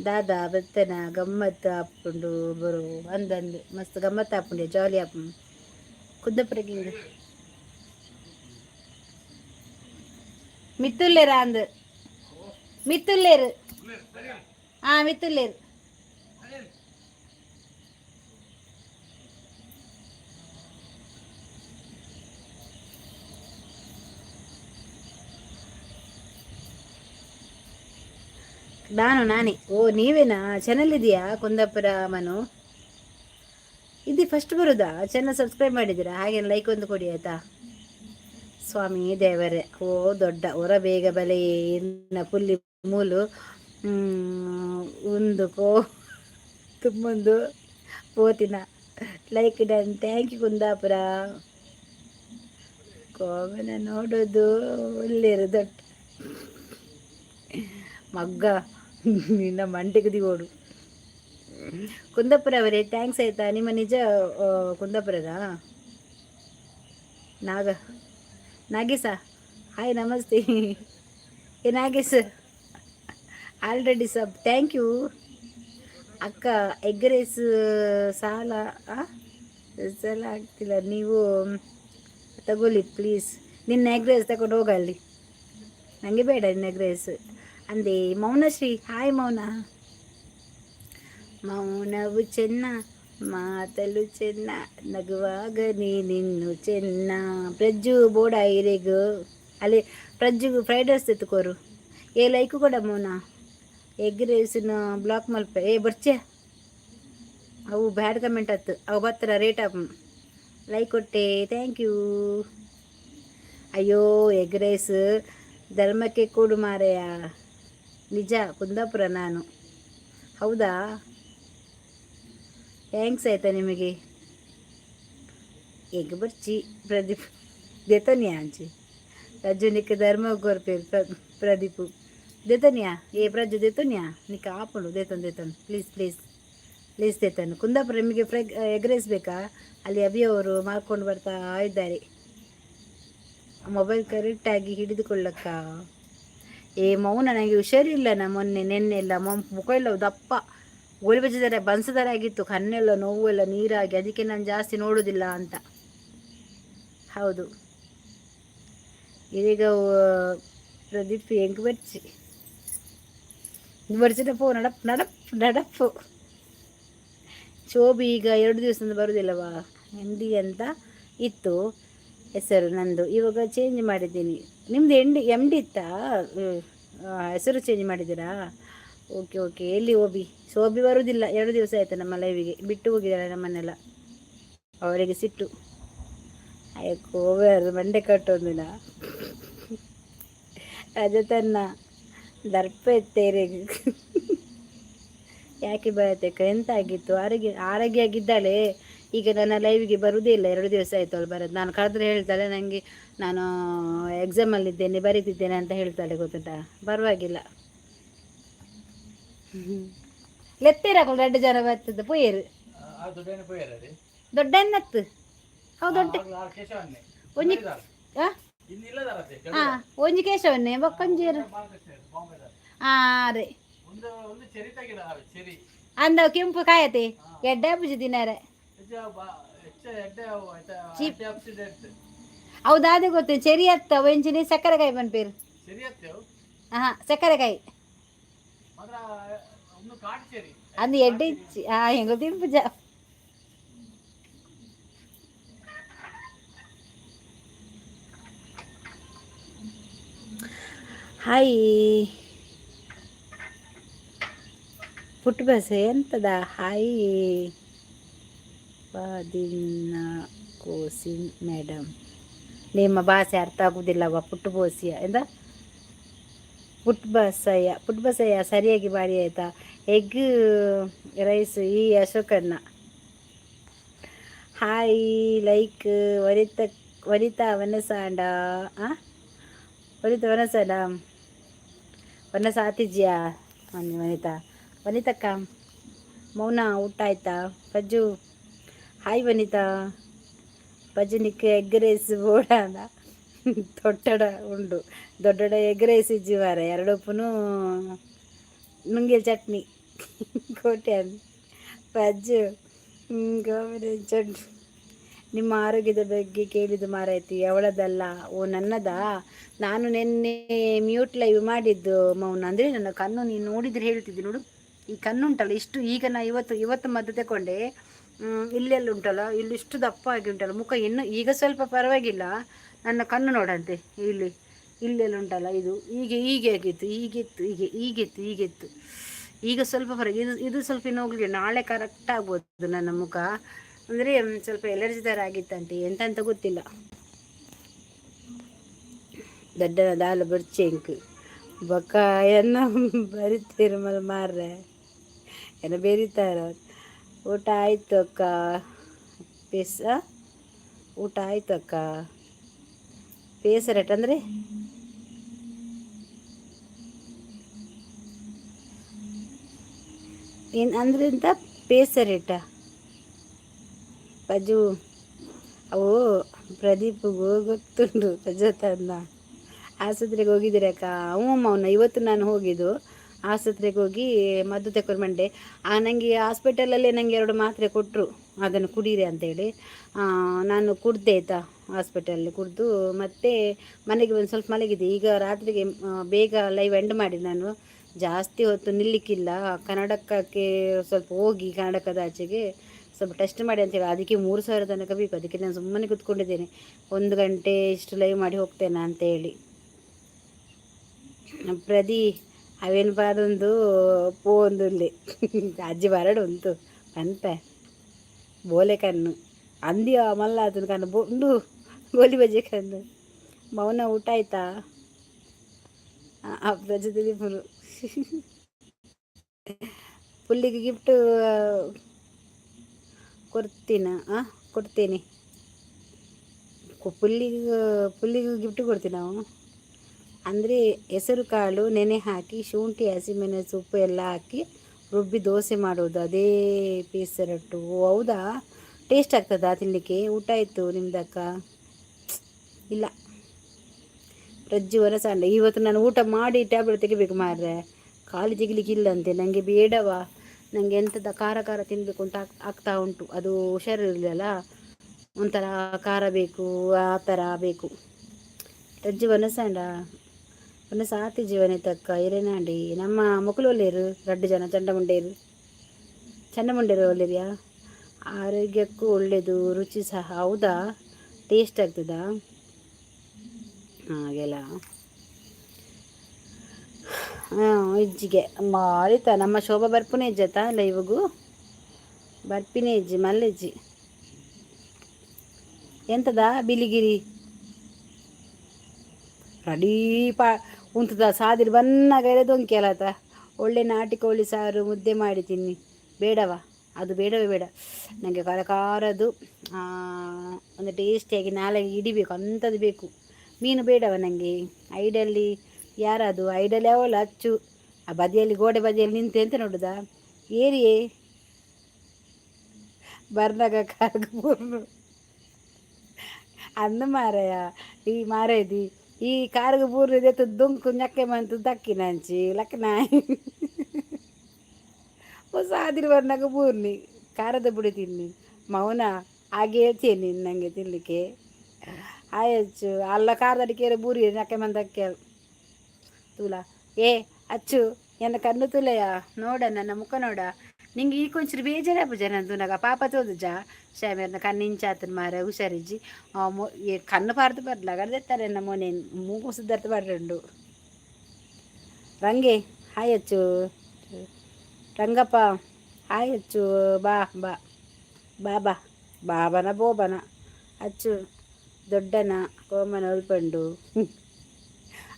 ದಾದ ಬೆತ್ತನ ಗಮ್ಮತ್ತು ಹಾಕೊಂಡು ಬರು ಅಂದಂದು ಮಸ್ತ್ ಗಮ್ಮತ್ತು ಹಾಕೊಂಡೆ ಜಾಲಿ ಹಾಪ ಕುದ್ದಪುರಗೆ ಮಿತ್ತುಲ್ಲೇರ ಅಂದು ಮಿತ್ತುಲ್ಲೇರು ಮಿತ್ತುಲ್ಲೇರು ನಾನೇ. ಓ ನೀವೇನಾ? ಚಾನಲ್ ಇದೆಯಾ ಕುಂದಾಪುರ ಮನು? ಇದು ಫಸ್ಟ್ ಬರುದಾ? ಚಾನಲ್ ಸಬ್ಸ್ಕ್ರೈಬ್ ಮಾಡಿದ್ದೀರಾ? ಹಾಗೆ ಲೈಕ್ ಒಂದು ಕೊಡಿ ಆಯ್ತಾ? ಸ್ವಾಮಿ ದೇವರೇ. ಓ ದೊಡ್ಡ ಹೊರ ಬೇಗ ಬಲೆ ಇನ್ನ ಪುಲ್ಲಿ ಮೂಲು ಒಂದು ತುಂಬೊಂದು ಪೋತಿನ like done. Thank you Kundapura. ಕೋಮನ ನೋಡೋದು ಒಳ್ಳೆಯರು ದೊಡ್ಡ ಮಗ್ಗ ನಿನ್ನ ಮಂಟೆಗದಿ ಓಡು. ಕುಂದಾಪುರ ಅವರೇ ಥ್ಯಾಂಕ್ಸ್ ಆಯ್ತಾ? ನಿಮ್ಮ ನಿಜ ಕುಂದಾಪುರದ ನಾಗೇಶ ಹಾಯ್ ನಮಸ್ತೆ. Nagesh already sub. Thank you ಅಕ್ಕ. ಎಗ್ ರೈಸ್ ಸಾಲ ಆಗ್ತಿಲ್ಲ, ನೀವು ತಗೊಳ್ಳಿ ಪ್ಲೀಸ್. ನಿನ್ನ ಎಗ್ ರೈಸ್ ತಗೊಂಡು ಹೋಗಲ್ಲಿ, ನನಗೆ ಬೇಡ ನಿನ್ನ ಎಗ್ ರೈಸ್ ಅಂದೆ. ಮೌನಶ್ರೀ ಹಾಯ್ ಮೌನ. ಮೌನವು ಚೆನ್ನ ಮಾತಲು ಚೆನ್ನ ನಗುವಾಗ ನೀನಿನ್ನು ಚೆನ್ನ. ಪ್ರಜ್ಜು ಬೋಡ ಇರೆಗು ಅಲ್ಲಿ ಪ್ರಜ್ಜುಗು ಫ್ರೈಡ್ ರೈಸ್ ಎತ್ಕೋರು. ಏ ಲೈಕು ಕೊಡ ಮೌನ. ಎಗ್ ರೈಸ್ನ ಬ್ಲಾಕ್ ಮಲ್ಪೆ ಏ ಬರ್ಚೆ ಅವು ಬ್ಯಾಡ್ ಕಮೆಂಟ್ ಹತ್ತು ಅವು ಬರ್ತಾರ ರೇಟ್ ಅಪ್ ಲೈಕ್ ಕೊಟ್ಟೆ. Thank you. ಅಯ್ಯೋ ಎಗ್ ರೈಸ್ ಧರ್ಮಕ್ಕೆ ಕೂಡು ಮಾರೆಯ. ನಿಜ ಕುಂದಾಪುರ ನಾನು. ಹೌದಾ? ಥ್ಯಾಂಕ್ಸ್ ಆಯ್ತಾ ನಿಮಗೆ. ಎಗ್ ಬರ್ಚಿ ಪ್ರದೀಪ್ ದೇತನ್ಯಾ ಅಂಚಿ ರಜ್ಜು ನಿಕ್ಕ ಧರ್ಮ ಕೋರ್ಪೇರು ಪ್ರದೀಪು ದೇತನ್ಯಾ ಏ ಪ್ರಜ್ಜು ದೇತನ್ಯಾ ನಿಕ್ಕ ಆಪುಂಡು ದೇತನು ಪ್ಲೀಸ್ ದೇತನು. ಕುಂದಾಪುರ ನಿಮಗೆ ಎಗ್ ರೈಸ್ ಬೇಕಾ? ಅಲ್ಲಿ ಅಭಿಯವರು ಮಾಡ್ಕೊಂಡು ಬರ್ತಾ ಇದ್ದಾರೆ. ಮೊಬೈಲ್ ಕರೆಕ್ಟಾಗಿ ಹಿಡಿದುಕೊಳ್ಳಕ್ಕ. ಏ ಮೌನ ನನಗೆ ಹುಷಾರಿಲ್ಲ. ಮೊನ್ನೆ ನೆನ್ನೆಲ್ಲ ಮುಖ ಎಲ್ಲ ದಪ್ಪ ಗೋಳಿ ಬಜ್ಜಿದಾರೆ ಬನ್ಸದಾರೆ ಆಗಿತ್ತು. ಕಣ್ಣೆಲ್ಲ ನೋವೆಲ್ಲ ನೀರಾಗಿ, ಅದಕ್ಕೆ ನಾನು ಜಾಸ್ತಿ ನೋಡೋದಿಲ್ಲ ಅಂತ. ಹೌದು. ಈಗ ಪ್ರದೀಪ್ ಹೆಂಗೆ ಬರ್ಚಿನಪ್ಪು ನಡಪ್ಪು. ಶೋಭಿ ಈಗ 2 ದಿವಸದಿಂದ ಬರೋದಿಲ್ಲವಾ? ಎಂಡಿ ಅಂತ ಇತ್ತು ಹೆಸರು ನಂದು, ಇವಾಗ ಚೇಂಜ್ ಮಾಡಿದ್ದೀನಿ. ನಿಮ್ಮದು MD ಇತ್ತಾ? ಹೆಸರು ಚೇಂಜ್ ಮಾಡಿದ್ದೀರಾ? ಓಕೆ. ಎಲ್ಲಿ ಶೋಭಿ ಬರುವುದಿಲ್ಲ. 2 ದಿವಸ ಆಯಿತು ನಮ್ಮ ಲೈವಿಗೆ ಬಿಟ್ಟು ಹೋಗಿದ್ದಾರೆ ನಮ್ಮನ್ನೆಲ್ಲ. ಅವರಿಗೆ ಸಿಟ್ಟು. ಅಯ್ಯೋ ಮಂಡೆ ಕಟ್ಟೋದಿಲ್ಲ. ರಜತನ್ನ ದರ್ಪ ಎತ್ತೇರಿ ಯಾಕೆ ಬರುತ್ತೆ? ಎಂತ ಆಗಿತ್ತು? ಆರೋಗ್ಯ ಆಗಿದ್ದಾಳೆ. ಈಗ ನನ್ನ ಲೈವಿಗೆ ಬರುವುದೇ ಇಲ್ಲ. 2 ದಿವಸ ಆಯಿತು ಅವಳು ಬರೋದು. ನಾನು ಕರೆದ್ರೆ ಹೇಳ್ತಾಳೆ ನನಗೆ ನಾನು ಎಕ್ಸಾಮಲ್ಲಿದ್ದೇನೆ ಬರೀತಿದ್ದೇನೆ ಅಂತ ಹೇಳ್ತಾಳೆ, ಗೊತ್ತುಂಟಾ? ಪರವಾಗಿಲ್ಲ. ಲೆತ್ತಿರಾಕೊಂಡು 2 ಜನ ಬರ್ತದೆ ಪೊಯ್ಯರು ದೊಡ್ಡ ಎನ್ನತ್ತು. ಹೌದು ದೊಡ್ಡ ಒಂಜಿ ಒಂಜಿ ಕೇಶವನ್ನೇ ಬಕ್ಕೊಂಜೀರು ರೇ ಅಂದ ಕೆಂಪು ಕಾಯತೆ ಎಡ್ಡ ಪೂಜೆ ದಿನಾರೆ ಹೌದಾದ ಗೊತ್ತು. ಚೆರಿ ಅತ್ತ ಒಂಚಿನಿ ಸಕ್ಕರೆಕಾಯಿ ಬನ್ಪೇರು. ಸಕ್ಕರೆಕಾಯಿ ಅಂದು ಎಡ್ಡೆ ಇಚ್ಚಿ ಹೆಂಗ ತಿಂಪುಜ. ಹಾಯ್ ಪುಟ್ಟು ಬಸ್ ಎಂತದ? ಹಾಯ್ ಪಾದಿನ ಕೋಸಿನ್ ಮೇಡಮ್. ನಿಮ್ಮ ಭಾಷೆ ಅರ್ಥ ಆಗುವುದಿಲ್ಲವ ಪುಟ್ಟು ಬೋಸಿಯ ಎಂದ ಪುಟ್ ಬಸಯ್ಯ ಸರಿಯಾಗಿ ಮಾಡಿ ಆಯಿತಾ. ಎಗ್ ರೈಸ್ ಈ ಅಶೋಕಣ್ಣ ಹಾಯ್ ಲೈಕ್ ವನಿತ ವನಿತಾ ವನಸಾಂಡ ವನಿತಾ ವನಸಾಂಡ ವನಸ ಆತಿಜ್ಯಾ ವನಿತಾ ವನಿತಕ್ಕ ಮೌನ ಊಟ ಆಯ್ತಾ ಪಜ್ಜು ಹಾಯ್ ವನಿತಾ ಪಜ್ಜನಿಕ್ಕೆ ಎಗ್ ರೈಸ್ ಬೋಡಾನ ದೊಡ್ಡಡ ಉಂಡು ದೊಡ್ಡಡ ಎಗ್ ರೈಸ್ ಇಜ್ಜಿ ವಾರ ಎರಡೊಪ್ಪನು ನುಂಗಿಲ್ ಚಟ್ನಿ ಕೋಟೆ ಅಂದ್ ಪಜ್ಜು ಗೋಮರಿ ಚಟ್ನಿ. ನಿಮ್ಮ ಆರೋಗ್ಯದ ಬಗ್ಗೆ ಕೇಳಿದ್ದು ಮಾರಾಯ್ತಿ ಅವಳದಲ್ಲ ಓ ನನ್ನದಾ. ನಾನು ನಿನ್ನೆ ಮ್ಯೂಟ್ ಲೈವ್ ಮಾಡಿದ್ದು ಮೌನ, ಅಂದರೆ ನನ್ನ ಕಣ್ಣು ನೀನು ನೋಡಿದರೆ ಹೇಳ್ತಿದ್ದೆ ನೋಡು. ಈ ಕಣ್ಣು ಉಂಟಲ್ಲ ಇಷ್ಟು, ಈಗ ನಾ ಇವತ್ತು ಮದ್ದು ತಗೊಂಡೆ, ಇಲ್ಲೆಲ್ಲ ಉಂಟಲ್ಲ ಇಲ್ಲಿ ಇಷ್ಟು ದಪ್ಪ ಆಗಿ ಉಂಟಲ್ಲ ಮುಖ. ಇನ್ನು ಈಗ ಸ್ವಲ್ಪ ಪರವಾಗಿಲ್ಲ. ನನ್ನ ಕಣ್ಣು ನೋಡಂತೆ ಇಲ್ಲೆಲ್ಲ ಉಂಟಲ್ಲ ಇದು ಹೀಗೆ ಆಗಿತ್ತು, ಈಗಿತ್ತು ಈಗ ಸ್ವಲ್ಪ ಹೊರಗೆ ಇದು ಸ್ವಲ್ಪ ಇನ್ನು ಹೋಗ್ಲಿ. ನಾಳೆ ಕರೆಕ್ಟ್ ಆಗ್ಬೋದು ನನ್ನ ಮುಖ. ಅಂದರೆ ಸ್ವಲ್ಪ ಎಲರ್ಜಿ ಥರ ಆಗಿತ್ತಂತೆ, ಎಂತ ಗೊತ್ತಿಲ್ಲ. ದಡ್ಡನ ದಾಲ ಬರ್ಚೆಂಕ್ ಬೊಕ್ಕ ಎನ್ನ ಬರಿತೀರ ಮಲ್ ಮಾರ್ರೆ ಎನ್ನ ಬೆರಿತಾರ. ಊಟ ಆಯ್ತು ಅಕ್ಕ ಊಟ ಆಯ್ತು ಅಕ್ಕ. ಪೇಸರೆಟ್ ಅಂದರೆ ಅಂದರೆ ಎಂತ ಪೇಸರೆಟ ಪಜು? ಅವು ಪ್ರದೀಪ್ಗೂ ಗೊತ್ತುಂಟು ರಜತನ್ನ. ಆಸ್ಪತ್ರೆಗೆ ಹೋಗಿದ್ದೀರಕ್ಕ? ಅವನ್ನ ಇವತ್ತು ನಾನು ಹೋಗಿದ್ದು ಆಸ್ಪತ್ರೆಗೆ ಹೋಗಿ ಮದ್ದು ತಕೊಂಡು ಬಂದೆ. ನನಗೆ ಹಾಸ್ಪಿಟಲಲ್ಲೇ ನನಗೆ 2 ಮಾತ್ರೆ ಕೊಟ್ಟರು, ಅದನ್ನು ಕುಡೀರಿ ಅಂತೇಳಿ. ನಾನು ಕುಡ್ದೆ ಆಯಿತಾ, ಹಾಸ್ಪಿಟಲಲ್ಲಿ ಕುಡಿದು ಮತ್ತೆ ಮನೆಗೆ ಒಂದು ಸ್ವಲ್ಪ ಮಲಗಿದೆ. ಈಗ ರಾತ್ರಿಗೆ ಬೇಗ ಲೈವ್ ಎಂಡ್ ಮಾಡಿ ನಾನು ಜಾಸ್ತಿ ಹೊತ್ತು ನಿಲ್ಲಿಕ್ಕಿಲ್ಲ. ಕನ್ನಡಕಕ್ಕೆ ಸ್ವಲ್ಪ ಹೋಗಿ ಕನ್ನಡಕದ ಆಚೆಗೆ ಸ್ವಲ್ಪ ಟೆಸ್ಟ್ ಮಾಡಿ ಅಂತೇಳಿ, ಅದಕ್ಕೆ 3,000 ತನಕ ಬೇಕು. ಅದಕ್ಕೆ ನಾನು ಸುಮ್ಮನೆ ಕೂತ್ಕೊಂಡಿದ್ದೇನೆ, 1 ಗಂಟೆ ಇಷ್ಟು ಲೈವ್ ಮಾಡಿ ಹೋಗ್ತೇನೆ ಅಂತೇಳಿ. ಪ್ರದಿ ಅವೇನು ಬಾರೊಂದು ಪೋಂದುಲ್ಲೆ ಅಜ್ಜಿ ಬರಡು ಉಂಟು ಪನ್ಪೆ ಬೋಲೆ ಕಣ್ಣು ಅಂದಿಯ ಮಲ್ಲ ಅದನ್ನು ಕಣ್ಣು ಬೊಂಡು ಗೋಲಿ ಬಜ್ಜೆ ಕಣ್ಣು. ಮೌನ ಊಟ ಆಯ್ತಾ? ಪ್ರಜದಲ್ಲಿ ಫುಲ್ ಪುಲ್ಲಿಗೆ ಗಿಫ್ಟು ಕೊಡ್ತೀನಿ. ಪುಲ್ಲಿಗೂ ಗಿಫ್ಟ್ ಕೊಡ್ತೀನಿ ನಾವು. ಅಂದರೆ ಹೆಸರು ಕಾಳು ನೆನೆ ಹಾಕಿ ಶುಂಠಿ ಹಸಿಮೆಣಸು ಉಪ್ಪು ಎಲ್ಲ ಹಾಕಿ ರುಬ್ಬಿ ದೋಸೆ ಮಾಡೋದು, ಅದೇ ಪೇಸರಟ್ಟು. ಹೌದಾ, ಟೇಸ್ಟ್ ಆಗ್ತದಾ ತಿನ್ನಲಿಕ್ಕೆ? ಊಟ ಆಯಿತು ನಿಮ್ದಕ್ಕ? ಇಲ್ಲ ಪ್ರಜ್ಜು ಸಣ್ಣ. ಇವತ್ತು ನಾನು ಊಟ ಮಾಡಿ ಟ್ಯಾಬ್ಲೆಟ್ ತೆಗಿಬೇಕು ಮಾರ್ರೆ, ಖಾಲಿ ತೆಗಿಲಿಕ್ಕಿಲ್ಲಂತೆ. ನನಗೆ ಬೇಡವಾ, ನನಗೆ ಎಂಥದ್ದು ಖಾರ ತಿನ್ನಬೇಕು ಅಂತ ಆಗ್ತಾ ಉಂಟು. ಅದು ಹುಷಾರಿರಲಿಲ್ಲ, ಒಂಥರ ಖಾರ ಬೇಕು, ಆ ಥರ ಬೇಕು. ಪ್ರಜ್ಜು ವನಸಂಡ ಸಾತಿ ಜೀವನ ತಕ್ಕ ಇರೇನಾಡಿ ನಮ್ಮ ಮಕ್ಕಳು ಒಳ್ಳೆಯರು. 2 ಜನ ಚಂಡಮುಂಡೇರು ಒಳ್ಳೆಯರಿಯಾ? ಆರೋಗ್ಯಕ್ಕೂ ಒಳ್ಳೆಯದು, ರುಚಿ ಸಹ. ಹೌದಾ, ಟೇಸ್ಟ್ ಆಗ್ತದಾ? ಹಾಗೆಲ್ಲ ಇಜ್ಜಿಗೆ ಆಯ್ತಾ. ನಮ್ಮ ಶೋಭಾ ಬರ್ಪುನೇ ಇಜ್ಜತಾ ಲೈವ್ಗೂ ಬರ್ಪಿನೇ ಇಜ್ಜಿ ಮಲ್ಲೆಜ್ಜಿ ಎಂತದಾ ಬಿಲಿಗಿರಿ ರೆಡೀ ಉಂಟದ ಸಾದಿರಿ ಬನ್ನಾಗ ಎಳೆದೊಂಕಿ ಅಲ್ಲತ. ಒಳ್ಳೆ ನಾಟಿ ಕೋಳಿ ಸಾರು ಮುದ್ದೆ ಮಾಡಿ ತಿನ್ನಿ. ಬೇಡವಾ? ಅದು ಬೇಡವೇ ಬೇಡ ನನಗೆ. ಖಾರದು ಒಂದು ಟೇಸ್ಟಿಯಾಗಿ ನಾಳೆಗೆ ಹಿಡಿಬೇಕು ಅಂಥದ್ದು ಬೇಕು. ಮೀನು ಬೇಡವ ನನಗೆ. ಐಡಲ್ಲಿ ಯಾರದು? ಐಡಲ್ಲಿ ಯಾವಲ್ಲ ಅಚ್ಚು ಆ ಬದಿಯಲ್ಲಿ ಗೋಡೆ ಬದಿಯಲ್ಲಿ ನಿಂತು ಎಂತ ನೋಡುದಾ ಏರಿಯೇ ಬರ್ನಾಗ ಕಾರ್ಗೂರ್ನು ಅಂದ ಮಾರಾಯ. ಈ ಮಾರಾಯದಿ ಈ ಕಾರ್ಗ ಬೂರ್ನ ದುಂಕು ñakke ಮಂತು ದಕ್ಕಿನಂಚಿ ಲಕ್ಕನಾಯಿ ಹೊಸ ಆದಿರು ಬರ್ನಾಗ ಬೂರ್ನಿ ಖಾರದ ಬುಡಿ ತಿನ್ನಿ. ಮೌನ ಹಾಗೆ ಹೇಳ್ತೀನಿ ನನಗೆ ತಿನ್ನಲಿಕ್ಕೆ ಆಯಚ್ಚು ಅಲ್ಲ. ಖಾರದ ಅಡಿಕೆ ಬೂರಿ ñakke ಮಂದಕ್ಕೆ ತುಲ ಅಚ್ಚು ಎನ್ನ ಕಣ್ಣು ತುಲೆಯ ನೋಡ, ನನ್ನ ಮುಖ ನೋಡ. ನಿಂಗೆ ಈ ಕೊಂಚರು ಬೇಜಾರ ನಂದು ನಗ ಪಾಪ ತೋದು ಶಾಮಿಯರ್ನ ಕಣ್ಣಿಂಚಾತನ ಮಾರ ಹುಷಾರಿಜ್ಜಿ ಕಣ್ಣು ಪಾರ್ದು ಬರ್ಲಾಗರ್ದೆತ್ತಾರೆ ನಮ್ಮ ಮೊನೇನು ಮೂಗು ಸುದ್ದಾರ್ಥ ಬರ್ರಂಡು. ರಂಗೆ ಹಾಯಚ್ಚು ರಂಗಪ್ಪ ಹಾಯಚ್ಚು ಬಾಬನ ಬೋಬನ ಅಚ್ಚು ದೊಡ್ಡನ ಕೋಮನ ಉಳ್ಪಂಡು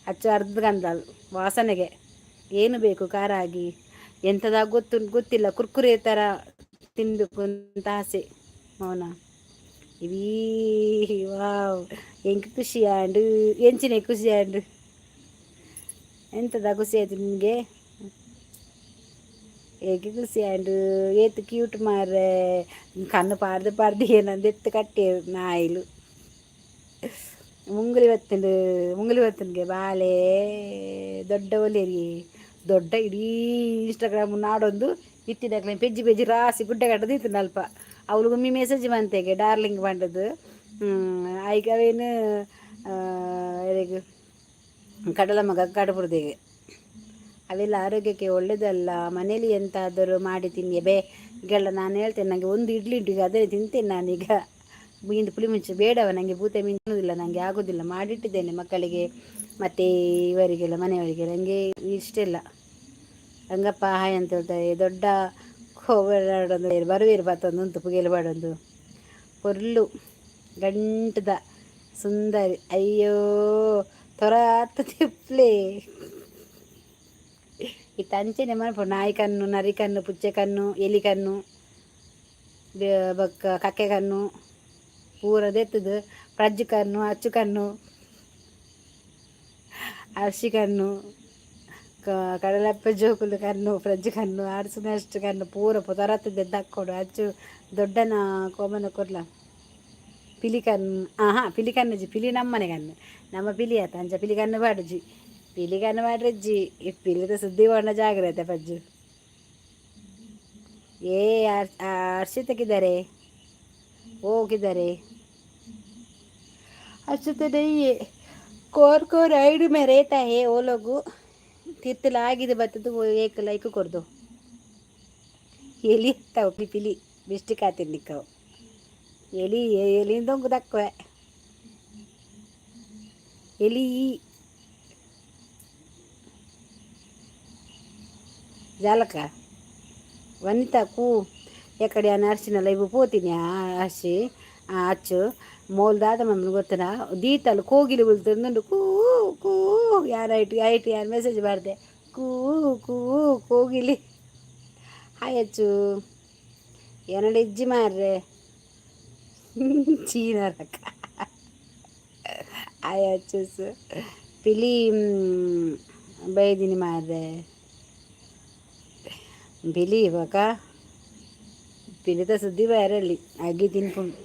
ಅಚ್ಚು ಅರ್ಧ ಗಂಧಲ್ ವಾಸನೆಗೆ ಏನು ಬೇಕು ಖಾರ ಆಗಿ ಎಂಥದಾಗ ಗೊತ್ತಿಲ್ಲ ಕುರ್ಕುರೆ ಥರ ತಿನ್ನಬೇಕು ಅಂತ ಆಸೆ ಮೌನ ಇವೀ ವಾವ್ ಎಂಕ್ ಖುಷಿ ಆಂಡು ಎಂಚಿನ ಖುಷಿ ಆಂಡು ಎಂಥದ ಖುಷಿ ಆಯ್ತು ನಿಮಗೆ ಹೇಗೆ ಖುಷಿ ಆಂಡು ಏತು ಕ್ಯೂಟ್ ಮಾರ್ರೆ ಕಣ್ಣು ಪಾರ್ದು ಏನಂದು ಎತ್ತು ಕಟ್ಟಿ ನಾಯಿಲು ಮುಂಗುಲಿ ಬತ್ತನ್ಗೆ ಬಾಳೆ ದೊಡ್ಡ ಒಲೆರಿ ದೊಡ್ಡ ಇಡೀ ಇನ್ಸ್ಟಾಗ್ರಾಮ್ ನಾಡೊಂದು ಇತ್ತಿದಾಗಲೇ ಪೆಜ್ಜಿ ರಾಸಿ ಗುಡ್ಡ ಕಟ್ಟದು ಇತ್ತು ಅಲ್ಪ ಅವಳು ಒಮ್ಮೆ ಮೆಸೇಜ್ ಬಂತೆಗೆ ಡಾರ್ಲಿಂಗ್ ಬಂದದ್ದು ಆಯ್ಕೆ ಅವೇನು ಕಡಲ ಮಗ ಕಡಬುರ್ದಿಗೆ ಅವೆಲ್ಲ ಆರೋಗ್ಯಕ್ಕೆ ಒಳ್ಳೆಯದಲ್ಲ ಮನೇಲಿ ಎಂತಾದರೂ ಮಾಡಿ ತಿನ್ನಿ ಈಗೆಲ್ಲ ನಾನು ಹೇಳ್ತೇನೆ ನನಗೆ ಒಂದು ಇಡ್ಲಿ ಉಂಟು ಅದೇ ತಿಂತೇನೆ ನಾನೀಗ ಮೀನು ಪುಳಿ ಮುಂಚೆ ಬೇಡವ ನನಗೆ ಬೂತೆ ಮೀನುವುದಿಲ್ಲ ನನಗೆ ಆಗೋದಿಲ್ಲ ಮಾಡಿಟ್ಟಿದ್ದೇನೆ ಮಕ್ಕಳಿಗೆ ಮತ್ತು ಇವರಿಗೆಲ್ಲ ಮನೆಯವರಿಗೆ ನನಗೆ ಇಷ್ಟ ಇಲ್ಲ ರಂಗಪ್ಪ ಹಾಯ್ ಅಂತ ಹೇಳ್ತಾರೆ ದೊಡ್ಡ ಕೋಬರಡೊಂದು ಬರುವೇರು ಬತ್ತೊಂದು ಉಂಟು ಪುಗೆಲು ಬಾಡೊಂದು ಪೊರ್ಲು ಗಂಟದ ಸುಂದರಿ ಅಯ್ಯೋ ತೊರಾತ ತಿಪ್ಲೆ ಇತ್ತು ಅಂಚೆನೆ ಮನಪು ನಾಯಿ ಕಣ್ಣು ನರಿ ಕಣ್ಣು ಪುಚ್ಚೆ ಕಣ್ಣು ಎಲಿ ಕಣ್ಣು ಬಕ್ಕ ಕಕ್ಕೆ ಕಣ್ಣು ಪೂರದೆತ್ತದು ಪ್ರಜ್ಜು ಕಣ್ಣು ಅಚ್ಚು ಕಣ್ಣು ಅರ್ಶಿ ಕಣ್ಣು ಕಡಲಪ್ಪ ಜೋಕುಲು ಕಣ್ಣು ಫ್ರಜ್ಜು ಕಣ್ಣು ಅರಸಿನಷ್ಟು ಕಣ್ಣು ಪೂರ ತೊರತ್ತದೆ ದಕ್ಕೊಡು ಅಚ್ಚು ದೊಡ್ಡನ ಕೋಮನ ಕೊರ್ಲ ಪಿಲಿ ಕಣ್ಣು ಪಿಲಿ ಕಣ್ಣಜ್ಜಿ ಪಿಲಿ ನಮ್ಮನೆ ಕಣ್ಣು ನಮ್ಮ ಪಿಲಿ ಆತ ಅಂಚ ಪಿಲಿ ಕಣ್ಣು ಬಾಡುಜಿ ಪಿಲಿ ಕಣ್ಣು ಮಾಡ್ರಜ್ಜಿ ಈ ಪಿಲಿದ ಸುದ್ದಿ ಒಣ ಜಾಗ್ರತೆ ಪಜ್ಜು ಹರ್ಷಿತಕ್ಕಿದ್ದಾರೆ ಹೋಗಿದ್ದಾರೆ हर्षित नहीं है कोर आइड में रहता है वो लोग ತಿರ್ತಲಾಗಿದೆ ಬರ್ತದೆ ಏಕ ಲೈಕ್ ಕೊಡ್ದು ಎಲಿ ಇರ್ತಾವೆ ಪಿಲಿ ಬಿಸ್ಟಿಕ್ ತಿನ್ನಿಕ್ಕವು ಎಲಿಂದೊಂಗು ದಕ್ಕವೆ ಎಲಿ ಜಾಲಕ ವನಿತಾ ಕೂ ಎಕಡೆ ನರ್ಸಿನಲ್ಲ ಇವು ಪೋತೀನಿ ಹರ್ಷಿ ಅಚ್ಚು ಮೋಲ್ದಾದ ಮಮ್ಮಿ ಗೊತ್ತನ ದೀತಲ್ಲಿ ಕೋಗಿಲಿ ಬೀಳ್ತಂದು ಕೂ ಕೂ ಯಾರು ಐಟಿ ಯಾರು ಮೆಸೇಜ್ ಮಾಡಿದೆ ಕೂ ಕೂ ಕೋಗಿಲಿ ಹಾಯ್ ಅಚ್ಚು ಏನಡ ಇಜ್ಜಿ ಮಾರ್ರೆ ಚೀನರಕ್ಕ ಹಾಯ್ ಅಚ್ಚು ಪಿಲಿ ಬೈದಿನಿ ಮಾರ್ರೆ ಪಿಲಿ ಇವಾಗ ಪಿಲಿತ ಸುದ್ದಿ ಬೇರಲ್ಲಿ ಅಗ್ಗಿ ತಿನ್ಕೊಂಡು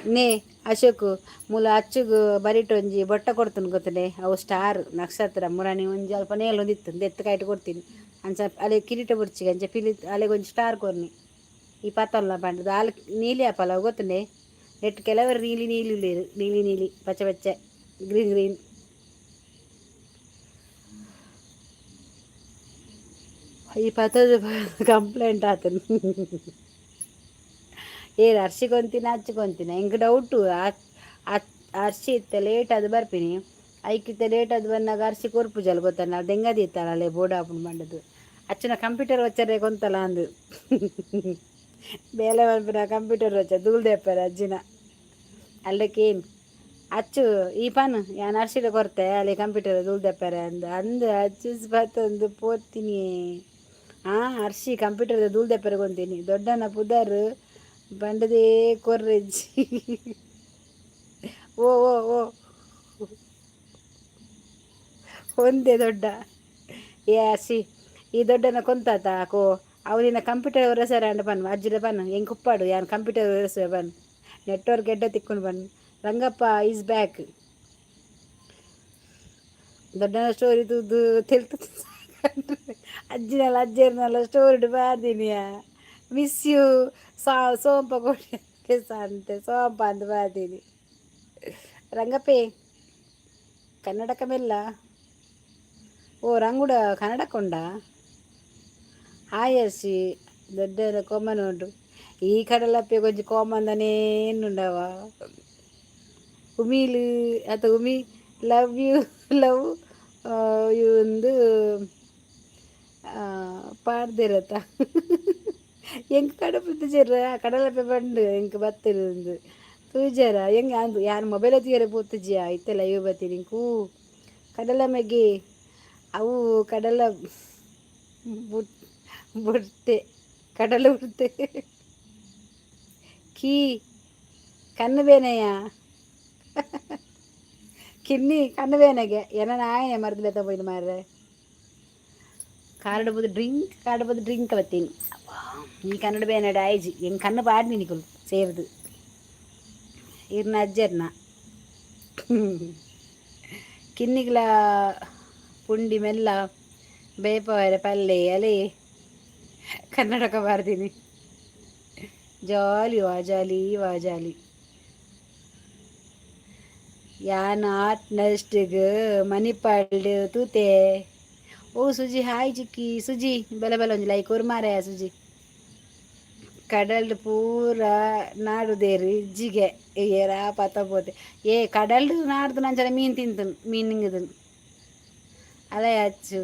ನೇ ಅಶೋಕ್ ಮೂಲ ಅಚ್ಚುಗು ಬರಿಟೊಂಜಿ ಬೊಟ್ಟ ಕೊಡ್ತೀನಿ ಗೊತ್ತನೆ ಅವು ಸ್ಟಾರ್ ನಕ್ಷತ್ರ ಮುರಾಣಿ ಒಂಜಿ ಅಲ್ಪ ನೇಲೊಂದಿತ್ತು ಎತ್ತು ಕಾಯ್ತು ಕೊಡ್ತೀನಿ ಅಂಚ ಅಲೆ ಕಿರೀಟ ಬುಡ್ಚಿಗೆ ಅಂಚ ಪಿಲಿ ಅಲೆಗೊಂದು ಸ್ಟಾರ್ ಕೊರ್ನಿ ಈ ಪತ್ತಲ್ಲ ಬಂಡದು ಅಲ್ಲಿ ನೀಲಿ ಆಪಲ್ಲ ಗೊತ್ತನೆ ನೆಟ್ಟು ಕೆಲವರು ನೀಲಿ ಪಚ್ಚೆ ಗ್ರೀನ್ ಈ ಪತ್ತದ ಕಂಪ್ಲೇಂಟ್ ಆತನು ಏನು ಹರ್ಷಿಗೊಂತಿನ ಹಚ್ಕೊಂತಿನ ಹಿಂಗೆ ಡೌಟು ಹರ್ಷಿ ಇತ್ತ ಲೇಟ್ ಅದು ಬರ್ತೀನಿ ಐಕಿತ್ತ ಲೇಟ್ ಅದು ಬಂದಾಗ ಹರ್ಷಿ ಕೊರ್ಪುಜಲ್ ಗೊತ್ತಲ್ಲ ಅದು ಹೆಂಗದಿ ಇತ್ತಲ್ಲ ಅಲ್ಲೇ ಬೋರ್ಡ್ ಆಪನ್ ಮಾಡೋದು ಅಚ್ಚನ ಕಂಪ್ಯೂಟರ್ ವಚ್ಚರೇ ಗೊಂತಲ್ಲ ಅಂದು ಬೇಲೆ ಮಲ್ಪಿನ ಕಂಪ್ಯೂಟರ್ ವಚ್ಚ ದೂಳ್ದೆಪ್ಪಾರ ಅಜ್ಜಿನ ಅಲ್ಲಕ್ಕೇನು ಅಚ್ಚು ಈ ಪಾನು ಯಾನು ಹರ್ಷಿದ ಕೊರತೆ ಅಲ್ಲಿ ಕಂಪ್ಯೂಟರ್ ದೂಳ್ದೆಪ್ಪಾರ ಅಂದು ಅಚ್ಚು ಬತ್ತೊಂದು ಪೋತೀನಿ ಹರ್ಷಿ ಕಂಪ್ಯೂಟರ್ ದೂಳ್ದೆಪ್ಪಾರ ಕೊಂತೀನಿ ದೊಡ್ಡನ ಪುದರ್ ಬಂಡದೇ ಕೊರ್ರೆಜ್ಜಿ ಓ ಓ ಓ ಒಂದೇ ದೊಡ್ಡ ಹರ್ಷಿ ಈ ದೊಡ್ಡನ ಕೊಂತಾತ ಕೋ ಅವನಿನ ಕಂಪ್ಯೂಟರ್ ಒರೆಸರ ಅಂಡ ಬನ್ ಅಜ್ಜಿದ ಬನ್ ಹೆಂಗೆ ಕುಪ್ಪಾಡು ಯಾನು ಕಂಪ್ಯೂಟರ್ ಒರೆಸುವೆ ಬನ್ ನೆಟ್ವರ್ಕ್ ಎಡ್ಡ ತಿಕ್ಕೊಂಡು ಬನ್ ರಂಗಪ್ಪ ಈಸ್ ಬ್ಯಾಕ್ ದೊಡ್ಡನ ಸ್ಟೋರಿ ತುದ್ದು ತಿಳ್ತು ಅಜ್ಜಿಯರ್ನೆಲ್ಲ ಸ್ಟೋರಿ ಬಾರ್ದಿನಿಯಾ ಮಿಸ್ ಯು ಸೋಂಪ ಕೊಡಿ ಅಂತೆ ಸೋಂಪ ಅಂತ ಬಾರ್ದೀನಿ ರಂಗಪ್ಪೆ ಕನ್ನಡಕ ಮೆಲ್ಲ ಓ ರಂಗುಡ ಕನ್ನಡಕೊಂಡ ಹಾಯರ್ಸಿ ದೊಡ್ಡ ಕೊಮ್ಮನ ಉಂಟು ಈ ಕಡಲಪ್ಪೆ ಕೊಂಚ ಕೋಮಂದನೇ ಏನುಂಡವ ಉಮೀಲು ಅಥವಾ ಉಮಿ ಲವ್ ಯು ಒಂದು ಪಾಡ್ದಿರತ್ತ ಹೆಂಗೆ ಕಡಪು ಜರ ಕಡಲಪ್ಪೆ ಬಂಡು ಹೆಂಗೆ ಬತ್ತಿருந்து ತೂಜಾರ ಹೆಂಗೆ ಅಂದು ಯಾರು ಮೊಬೈಲ್ ಹೊತ್ತಿಗೆರೆ ಪೋತುಜಿಯಾ ಇತ್ತೆ ಲೈವ್ ಬರ್ತೀನಿ ಕೂ ಕಡಲ ಮೆಗೆ ಅವು ಕಡಲ ಬುಟ್ ಬುಡ್ತೆ ಕಡಲ ಬುಡ್ತೆ ಕೀ ಕಣ್ಣು ಬೇನೆಯ ಕಿನ್ನಿ ಕಣ್ಣು ಬೇನೆಗೆ ಏನ ನಾಯನೆ ಮರದಿಲ್ಲ ತಗೋಯ್ದು ಮಾರ್ರೆ காரடு போது ட்ரிங்க் வத்தேன் நீ கன்னட பேனட ஆயிடுச்சு என் கண்ணு பாடி நிற்கும் செய்கிறது இருந்த அஜர்னா ಕಿನ್ನಿಗ್ಲ ಪುಂಡಿ ಮೆಲ್ಲ ಬೇಪವರೆ ಪಲ್ಲೆ ಅಲೆ ಕನ್ನಡಕ ಬರ್ತೀನಿ ಜಾಲಿ ವಾಜಾಲಿ ಯಾನ್ ಆಟ್ ನಸ್ಟಿಗೆ ಮಣಿಪಾಲ್ಡ್ ತೂತೆ ಓ ಸುಜಿ ಹಾಯ್ ಚಿಕ್ಕಿ ಸುಜಿ ಬೆಲೆ ಒಂಜಿ ಲೈಕ್ ಅವ್ರು ಮಾರ ಸುಜಿ ಕಡಲ್ಡು ಪೂರ ನಾಡುದೇರು ಇಜ್ಜಿಗೆ ಏರ ಪತ್ತ ಪೋತೆ ಕಡಲ್ಡು ನಾಡ್ದು ನಂಚಲ ಮೀನು ತಿಂತು ಮೀನಿಂಗದು ಅದೇ ಹಚ್ಚು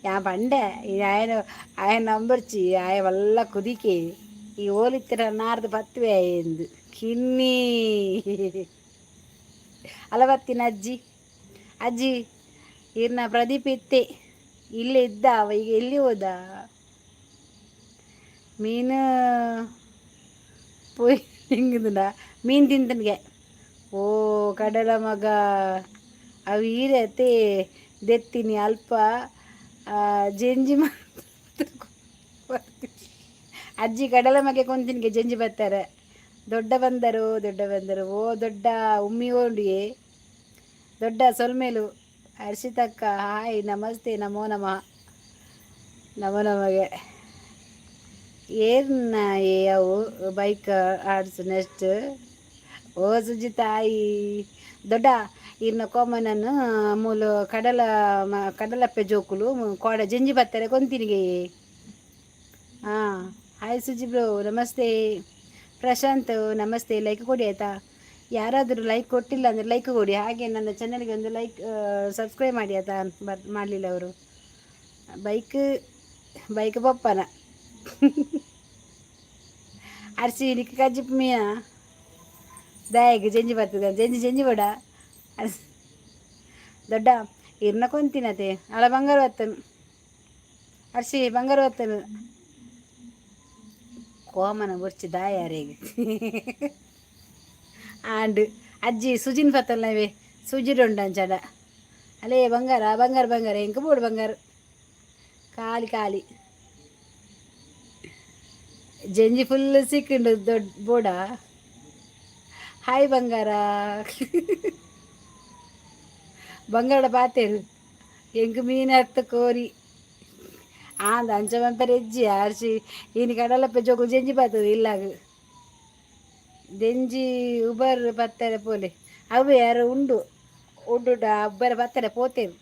ಯಾ ಪಂಡೆ ಆಯ ನಂಬರ್ಚಿ ಆಯ ಒಲ್ಲ ಕುದಿಕೆ ಈ ಓಲಿತ್ತಿರ ನಾಡ್ದು ಪತ್ತುವೆ ಎಂದು ಕಿನ್ನಿ ಅಲ್ಲ ಬತ್ತಿನ ಅಜ್ಜಿ ಇರ್ನ ಪ್ರದೀಪ್ ಇತ್ತೆ ಇಲ್ಲೇ ಇದ್ದ ಅವ ಈಗ ಎಲ್ಲಿ ಹೋದ ಮೀನು ಪೋಯ್ ಹಿಂಗದ ಮೀನು ತಿಂತನಿಗೆ ಓ ಕಡಲ ಮಗ ಅವು ಈರತೆ ದೆತ್ತೀನಿ ಅಲ್ಪ ಜಂಜಿ ಅಜ್ಜಿ ಕಡಲ ಮಗೆ ಕೊಂತಿನಿಗೆ ಜಂಜಿ ಬರ್ತಾರೆ ದೊಡ್ಡ ಬಂದರು ಓ ದೊಡ್ಡ ಉಮ್ಮಿ ಓಂಡಿಯೇ ದೊಡ್ಡ ಸೊಲ್ಮೇಲು ಹರ್ಷಿತಕ್ಕ ಹಾಯ್ ನಮಸ್ತೆ ನಮೋ ನಮಗೆ ಏನ ಅವು ಬೈಕ್ ಆಡ್ಸು ನೆಕ್ಸ್ಟ್ ಓ ಸುಜಿತಾಯಿ ದೊಡ್ಡ ಇನ್ನು ಕೋಮನನ್ನು ಮೂಲು ಕಡಲಪ್ಪೆ ಜೋಕುಲು ಕೋಡ ಜಂಜಿ ಬತ್ತಾರೆ ಕೊಂತಿನಿಗೆ ಹಾಂ ಹಾಯ್ ಸುಜಿ ಬ್ರೋ ನಮಸ್ತೆ ಪ್ರಶಾಂತ್ ನಮಸ್ತೆ ಲೈಕ್ ಕೊಡಿ ಆಯಿತಾ ಯಾರಾದರೂ ಲೈಕ್ ಕೊಟ್ಟಿಲ್ಲ ಅಂದರೆ ಲೈಕ್ ಕೊಡಿ ಹಾಗೆ ನನ್ನ ಚಾನಲ್ಗೆ ಒಂದು ಲೈಕ್ ಸಬ್ಸ್ಕ್ರೈಬ್ ಮಾಡಿ ಆಯ್ತಾ ಮಾಡಲಿಲ್ಲ ಅವರು ಬೈಕ್ ಪಪ್ಪನ ಅರ್ಸಿ ನಿಕ್ಕ ಕಜ್ಜಿಪ್ ಮೀನ ದಾಯಿಗೆ ಜಂಜಿ ಬರ್ತದೆ ಜಂಜಿ ಬೇಡ ದೊಡ್ಡ ಇರ್ನ ಕೊಂತಿನತೆ ಅಲ್ಲ ಬಂಗಾರ ಹೊತ್ತನು ಅರ್ಸಿ ಬಂಗಾರ ಹೊತ್ತನು ಕೋಮನ ಬರ್ಚಿ ದಾಯಾರಿಗೆ ಆಂಡ್ ಅಜ್ಜಿ ಸುಜಿನ್ ಪತ್ತಲ್ಲವೇ ಸುಜಿರುಂಡಂಚಡ ಅಲೇ ಬಂಗಾರ ಎಂಕ ಬೋಡು ಬಂಗಾರ ಖಾಲಿ ಜಂಜಿ ಫುಲ್ ಸಿಕ್ಕಿಂಡು ದೊಡ್ಡ ಬೋಡ ಹಾಯ್ ಬಂಗಾರ ಪಾತೇರು ಎಂಕ ಮೀನು ಹತ್ತ ಕೋರಿ ಅಂಚ ಮಂಪರೆ ಎಜ್ಜಿ ಅರ್ಸಿ ಇನ್ನು ಕಡಲಪ್ಪ ಜೋಗು ಜಂಜಿ ಬರ್ತದೆ ಇಲ್ಲಾಗ ದೆಂಜಿ ಉಬರ್ ಬತ್ತಾರೆ ಪೋಲೆ ಅವು ಯಾರು ಉಂಡು ಉಬ್ಬರ ಬತ್ತಾರೆ ಪೋತೇರು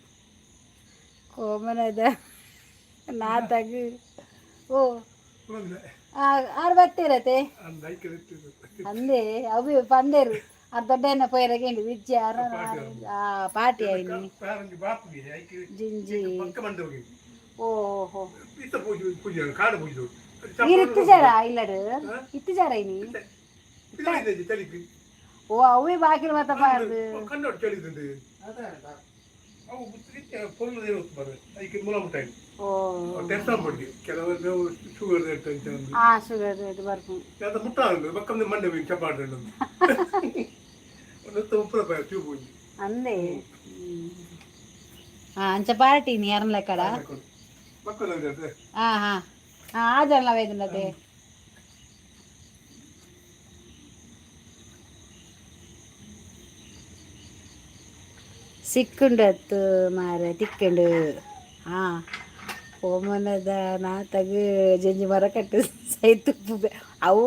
ಕೋಮನದ ನಾತಾಗ ಓ ಆರು ಬರ್ತಿರತ್ತೆ ಅಂದೆ ಅವು ಪಂದೇರು ಅದು ದೊಡ್ಡ ಪೋಯರಗೇಂಡು ವಿಜ್ಜಿ ಪಾಟಿ ಆಯ್ನಿ ಜಿಂಜಿ ಓಹೋ ನೀರು ಇತ್ತು ಜಾರ ಇಲ್ಲಡು ಇತ್ತು ಜಾರ ಇನಿ ಓ ಅವೇ ಬಾಕಿಲು ಮತ್ತೆ ಪಾರ್ದು ಶುಗರ್ ರೇಟ್ ಅಂದೆ ಅಂಚ ಪಾರ್ಟಿ ನೀ ಯಾರನ್ನ ಲೆಕ್ಕಡ ಆಜಲ್ಲ ವೇದನದೆ ಸಿಕ್ಕುಂಡು ಅತ್ತು ಮಾರ ತಿಕ್ಕಂಡು ಓಮನದ ನಾತಗು ಜಂಜಿ ಮರ ಕಟ್ಟು ಸೈತುಪ್ಪು ಅವು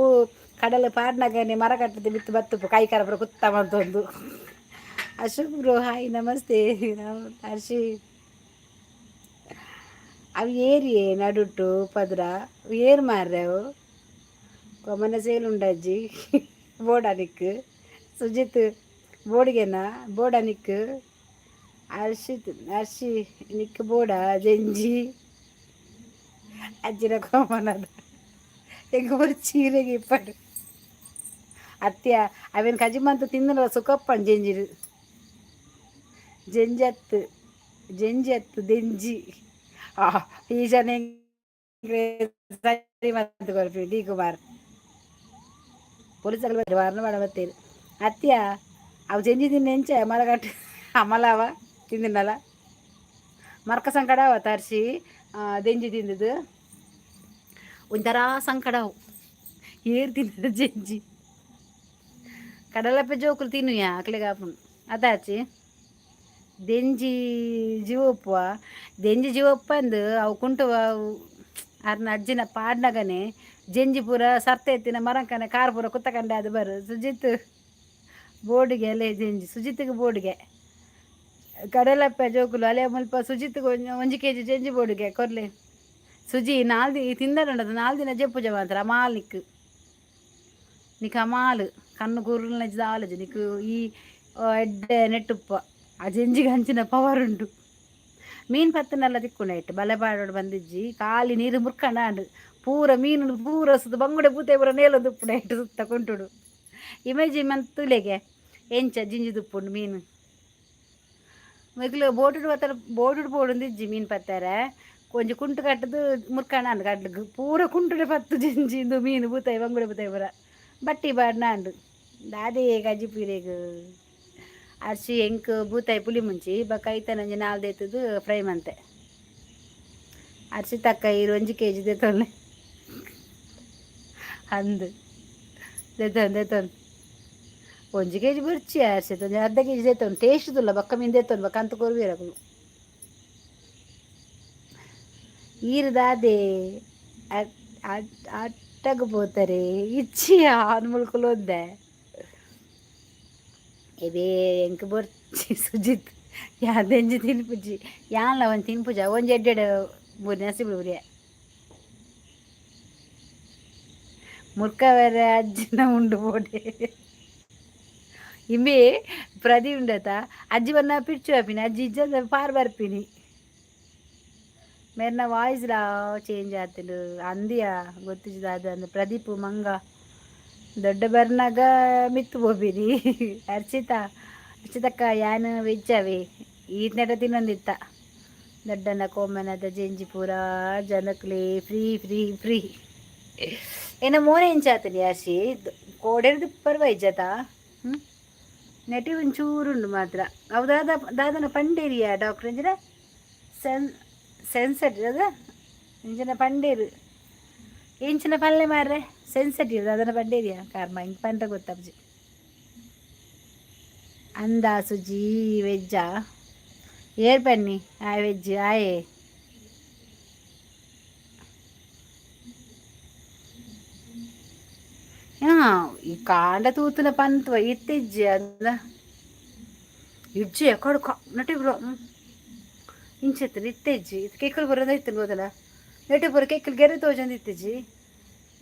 ಕಡಲೆ ಪಾಡ್ನಾಗನೆ ಮರ ಕಟ್ಟದೆ ಬಿತ್ತು ಬತ್ತುಪ್ಪು ಕೈ ಕರಬ್ರ ಕುತ್ತ ಬಂತೊಂದು ಅಶೋಕ್ ಬ್ರೋ ಹಾಯ್ ನಮಸ್ತೆ ಹರ್ಷಿ ಅವು ಏರಿಯೇ ನಡುಟು ಪದ್ರ ಏರು ಮಾರ್ರೆ ಅವು ಕೊಮ್ಮನ ಸೇಲುಂಡಜ್ಜಿ ಬೋಡನಿಕ್ ಸುಜಿತ್ ಬೋಡಿಗೆನ ಬೋಡನಿಕ್ ಹರ್ಷಿ ನಿಕ್ ಬೋಡ ಜಂಜಿ ಅಜ್ಜಿನ ಕೋಮನದ ಎಂಗ ஒரு ಚೀರೆಗೆ ಇಪ್ಪಡು ಅತ್ಯ ಅವೇನು ಕಜಿಮಂತ ತಿಂದ್ರ ಸುಖಪ್ಪನ್ ಜೆಂಜಿರು ಜೆಂಜತ್ತು ಜೆಂಜತ್ತು ದೆಂಜಿ ಈಶಾನೆ ಸರಿ ಮತ್ತು ಕೊರಪಿ ಡಿ ಕುಮಾರ್ ಪೊಲೀಸ್ ವಾರನ ಮಾಡ ಬತ್ತೇರು ಅತ್ಯ ಅವು ಜೆಂಜಿ ತಿನ್ನ ಎಂಚ ಮರಗಟ್ಟು ಅಮಲವ ತಿಂದಿನಲ್ಲ ಮರ್ಕ ಸಂಕಡ ಅವ ತರಿಸಿ ದೆಂಜಿ ತಿಂದದು ಒಂಥರ ಸಂಕಡ ಅವು ಏರು ತಿಂದ ಜೆಂಜಿ ಕಡಲಪ್ಪೆ ಜೋಕುಲು ತಿನ್ನುಯಾ ಅಕ್ಲೆಗೆ ಹಾಪುಂಡು ಅದಾಚಿ ದೆಂಜಿ ಜೀವಪ್ಪ ದೆಂಜಿ ಜೀವಪ್ಪ ಅಂದು ಅವು ಕುಂಟು ಅವು ಅರ್ನ ಅಜ್ಜಿನ ಪಾಡ್ನಗನೆ ಜೆಂಜಿ ಪೂರ ಸರ್ತೆ ಎತ್ತಿನ ಮರಂಕನೆ ಕಾರ್ ಪೂರ ಕುತ್ತಕಂಡೆ ಅದು ಬರು ಸುಜಿತ್ ಬೋರ್ಡಿಗೆ ಅಲ್ಲೇ ಜೆಂಜಿ ಸುಜಿತ್ಗೆ ಬೋರ್ಡಿಗೆ ಕಡಲಪ್ಪ ಜೋಕುಲು ಅಲೆ ಮುಲ್ಪ ಸುಜಿತ್ಗೆ ಒಂಜಿ ಕೆಜಿ ಜೆಂಜಿ ಬೋರ್ಡಿಗೆ ಕೊರ್ಲೆ ಸುಜಿ ತಿಂದಡದು 4 ದಿನ ಜಪ್ಪುಜ ಮಾತ್ರ ಅಮಾಲ್ ನಿಕ್ ಅಮಾಲ್ ಕಣ್ಣು ಗುರುಲ್ನ ದಾಲಜು ನಿಕ್ ಈ ಎಡ್ಡೆ ನೆಟ್ಟುಪ್ಪ ಆ ಜೆಂಜಿಗೆ ಹಂಚಿನ ಪವರ್ ಉಂಟು ಮೀನು ಪತ್ತನೆಲ್ಲ ತಿಕ್ಕೊಂಡಾಯ್ತು ಬಲೆಪಾಡೋಡು ಬಂದಿಜ್ಜಿ ಕಾಲಿ ನೀರು ಮುರ್ಕಂಡು ಪೂರ ಮೀನು ಪೂರ ಸುತ್ತ ಬಂಗುಡೆ ಬೂತೆ ಪೂರ ನೇಲೊಂದು ಉಪ್ಪುಡಾಯ್ತು ಸುತ್ತ ಕೊಂಟುಡು ಇಮೇಜಿ ಮಂತುಲೆಗೆ ಎಂಚ ಜಿಂಜಿ ದುಪ್ಪುಂಡು ಮೀನು ಮಗ್ಲು ಬೋಟುಡು ಪೋಡುಂದಿಜ್ಜಿ ಮೀನು ಪತ್ತಾರೆ ಕೊಂಚ ಕುಂಟು ಕಟ್ಟದು ಮುರ್ಕಂಡು ಕಡ್ಲಿಗೆ ಪೂರ ಕುಂಟುಡೆ ಪತ್ತು ಜಿಂಜಿಂದು ಮೀನು ಬೂತಾಯಿ ಬಂಗುಡೆ ಬೂತಾಯಿ ಪೂರ ಬಟ್ಟಿ ಬಾಡ್ನಾಂಡು ದಾದೇ ಗಜ್ಜಿ ಪೀರೆಗು ಅರ್ಶಿ ಎಂಕ್ ಬೂತಾಯಿ ಪುಲಿ ಮುಂಚಿ ಬಕ್ಕ ಐತನಂಜಿ 4 ದೇತದು ಫ್ರೈ ಮಂತೆ ಅರ್ಶಿ ತಕ್ಕ ಇರು 1 kg ದೇತೊನ್ನೆ ಅಂದು ದೇತೊನ್ 1 kg ಬುರ್ಚಿ ಅರ್ಶಿ ತೊಂದು ಅರ್ಧ kg ದೇತೊನ್ ಟೇಸ್ಟ್ ತುಲ್ಲ ಬಕ್ಕ ಮೀನು ದೇತೊನ್ ಬಕ್ಕ ಅಂತ ಕೊರ್ವಿರಕಲು ಈರು ದಾದೆ ಅಟ್ಟಗ ಪೋತಾರೆ ಇಚ್ಚಿಯ ಮುಳ್ಕುಲು ಒಂದೆ ಇದೇ ಎಂಕ್ ಬೊರ್ಚಿ ಸುಜಿತ್ ಯಾದೆಂಜಿ ತಿನ್ಪುಜಿ ಯಾನ್ಲ ಒಂದು ತಿನ್ಪುಜ ಒಂಜಿ ಎಡ್ಡೆಡು ಬುರ್ನಿ ಹಸಿಬುಡು ಬುರಿಯ ಮುರ್ಕವರ ಅಜ್ಜಿನ ಉಂಡು ಬೋಡೆ ಇಮ್ಮೆ ಪ್ರದಿ ಉಂಡತ ಅಜ್ಜಿ ಬನ್ನ ಪಿಡ್ಚು ಹಾಪಿನಿ ಅಜ್ಜಿ ಇಜ್ಜ ಪಾರ್ ಬರ್ಪಿನಿ ಮೇರ್ನ ವಾಯ್ಸ್ಲ ಚೇಂಜ್ ಆತುಂಡು ಅಂದಿಯ ಗೊತ್ತಿಜ್ಜದ ಅದು ಪ್ರದೀಪ್ ಮಂಗ ದೊಡ್ಡ ಬರ್ನಾಗ ಮಿತ್ತು ಬೋಬಿನಿ ಅರ್ಚಿತಕ್ಕ ಯಾನು ವೆಜ್ಜವೇ ಈತ್ನೆಟ ತಿನ್ನೊಂದಿತ್ತ ದೊಡ್ಡನ ಕೋಮನದ ಜೆಂಜಿ ಪೂರ ಜನಕ್ಲೆ ಫ್ರೀ ಫ್ರೀ ಫ್ರೀ ಏನ ಮೋನೆ ಎಂಚಾತನಿ ಆಶಿ ಕೋಡೆರ್ದು ಪರ್ವೈಜತ ನೆಟಿವ್ ಒಂಚೂರುಂಡು ಮಾತ್ರ ಅವು ದಾದನ ಪಂಡೇರಿಯ ಡಾಕ್ಟರ್ ಎಂಜಿನ ಸೆನ್ಸೆಟಿವ್ ಅದ ಇಂಚಿನ ಪಂಡೇರು ಇಂಚಿನ ಪಲ್ಲೆ ಮಾರ್ರೆ ಸೆನ್ಸಿಟಿವ್ ಅದನ್ನ ಪಂಡೇರಿಯ ಕಾರ್ಮ ಹಿಂಗೆ ಪಂಡ ಗೊತ್ತಪ್ಜಿ ಅಂದ ಸುಜಿ ವೆಜ್ಜಾ ಏರ್ ಪನ್ನಿ ಆಯ್ ವೆಜ್ ಆಯೇ ಈ ಕಾಂಡ ತೂತನ ಪಂತ್ವ ಇತ್ತಿಜ್ಜಿ ಅಂದ ಇಜ್ಜಿ ಕಡ್ಕ ನಟಿ ಬ್ರೋ ಇಂಚೆತ್ತನ ಇತ್ತೆಜ್ಜಿ ಕೇಕಲ್ ಬರೋದ ಇತ್ತನ ಹೋದಲ್ಲ ನೆಟ್ಟು ಬರೋ ಕೇಕಲ್ ಗೆರೆ ತೋಜಂದು ಇತ್ತಿಜ್ಜಿ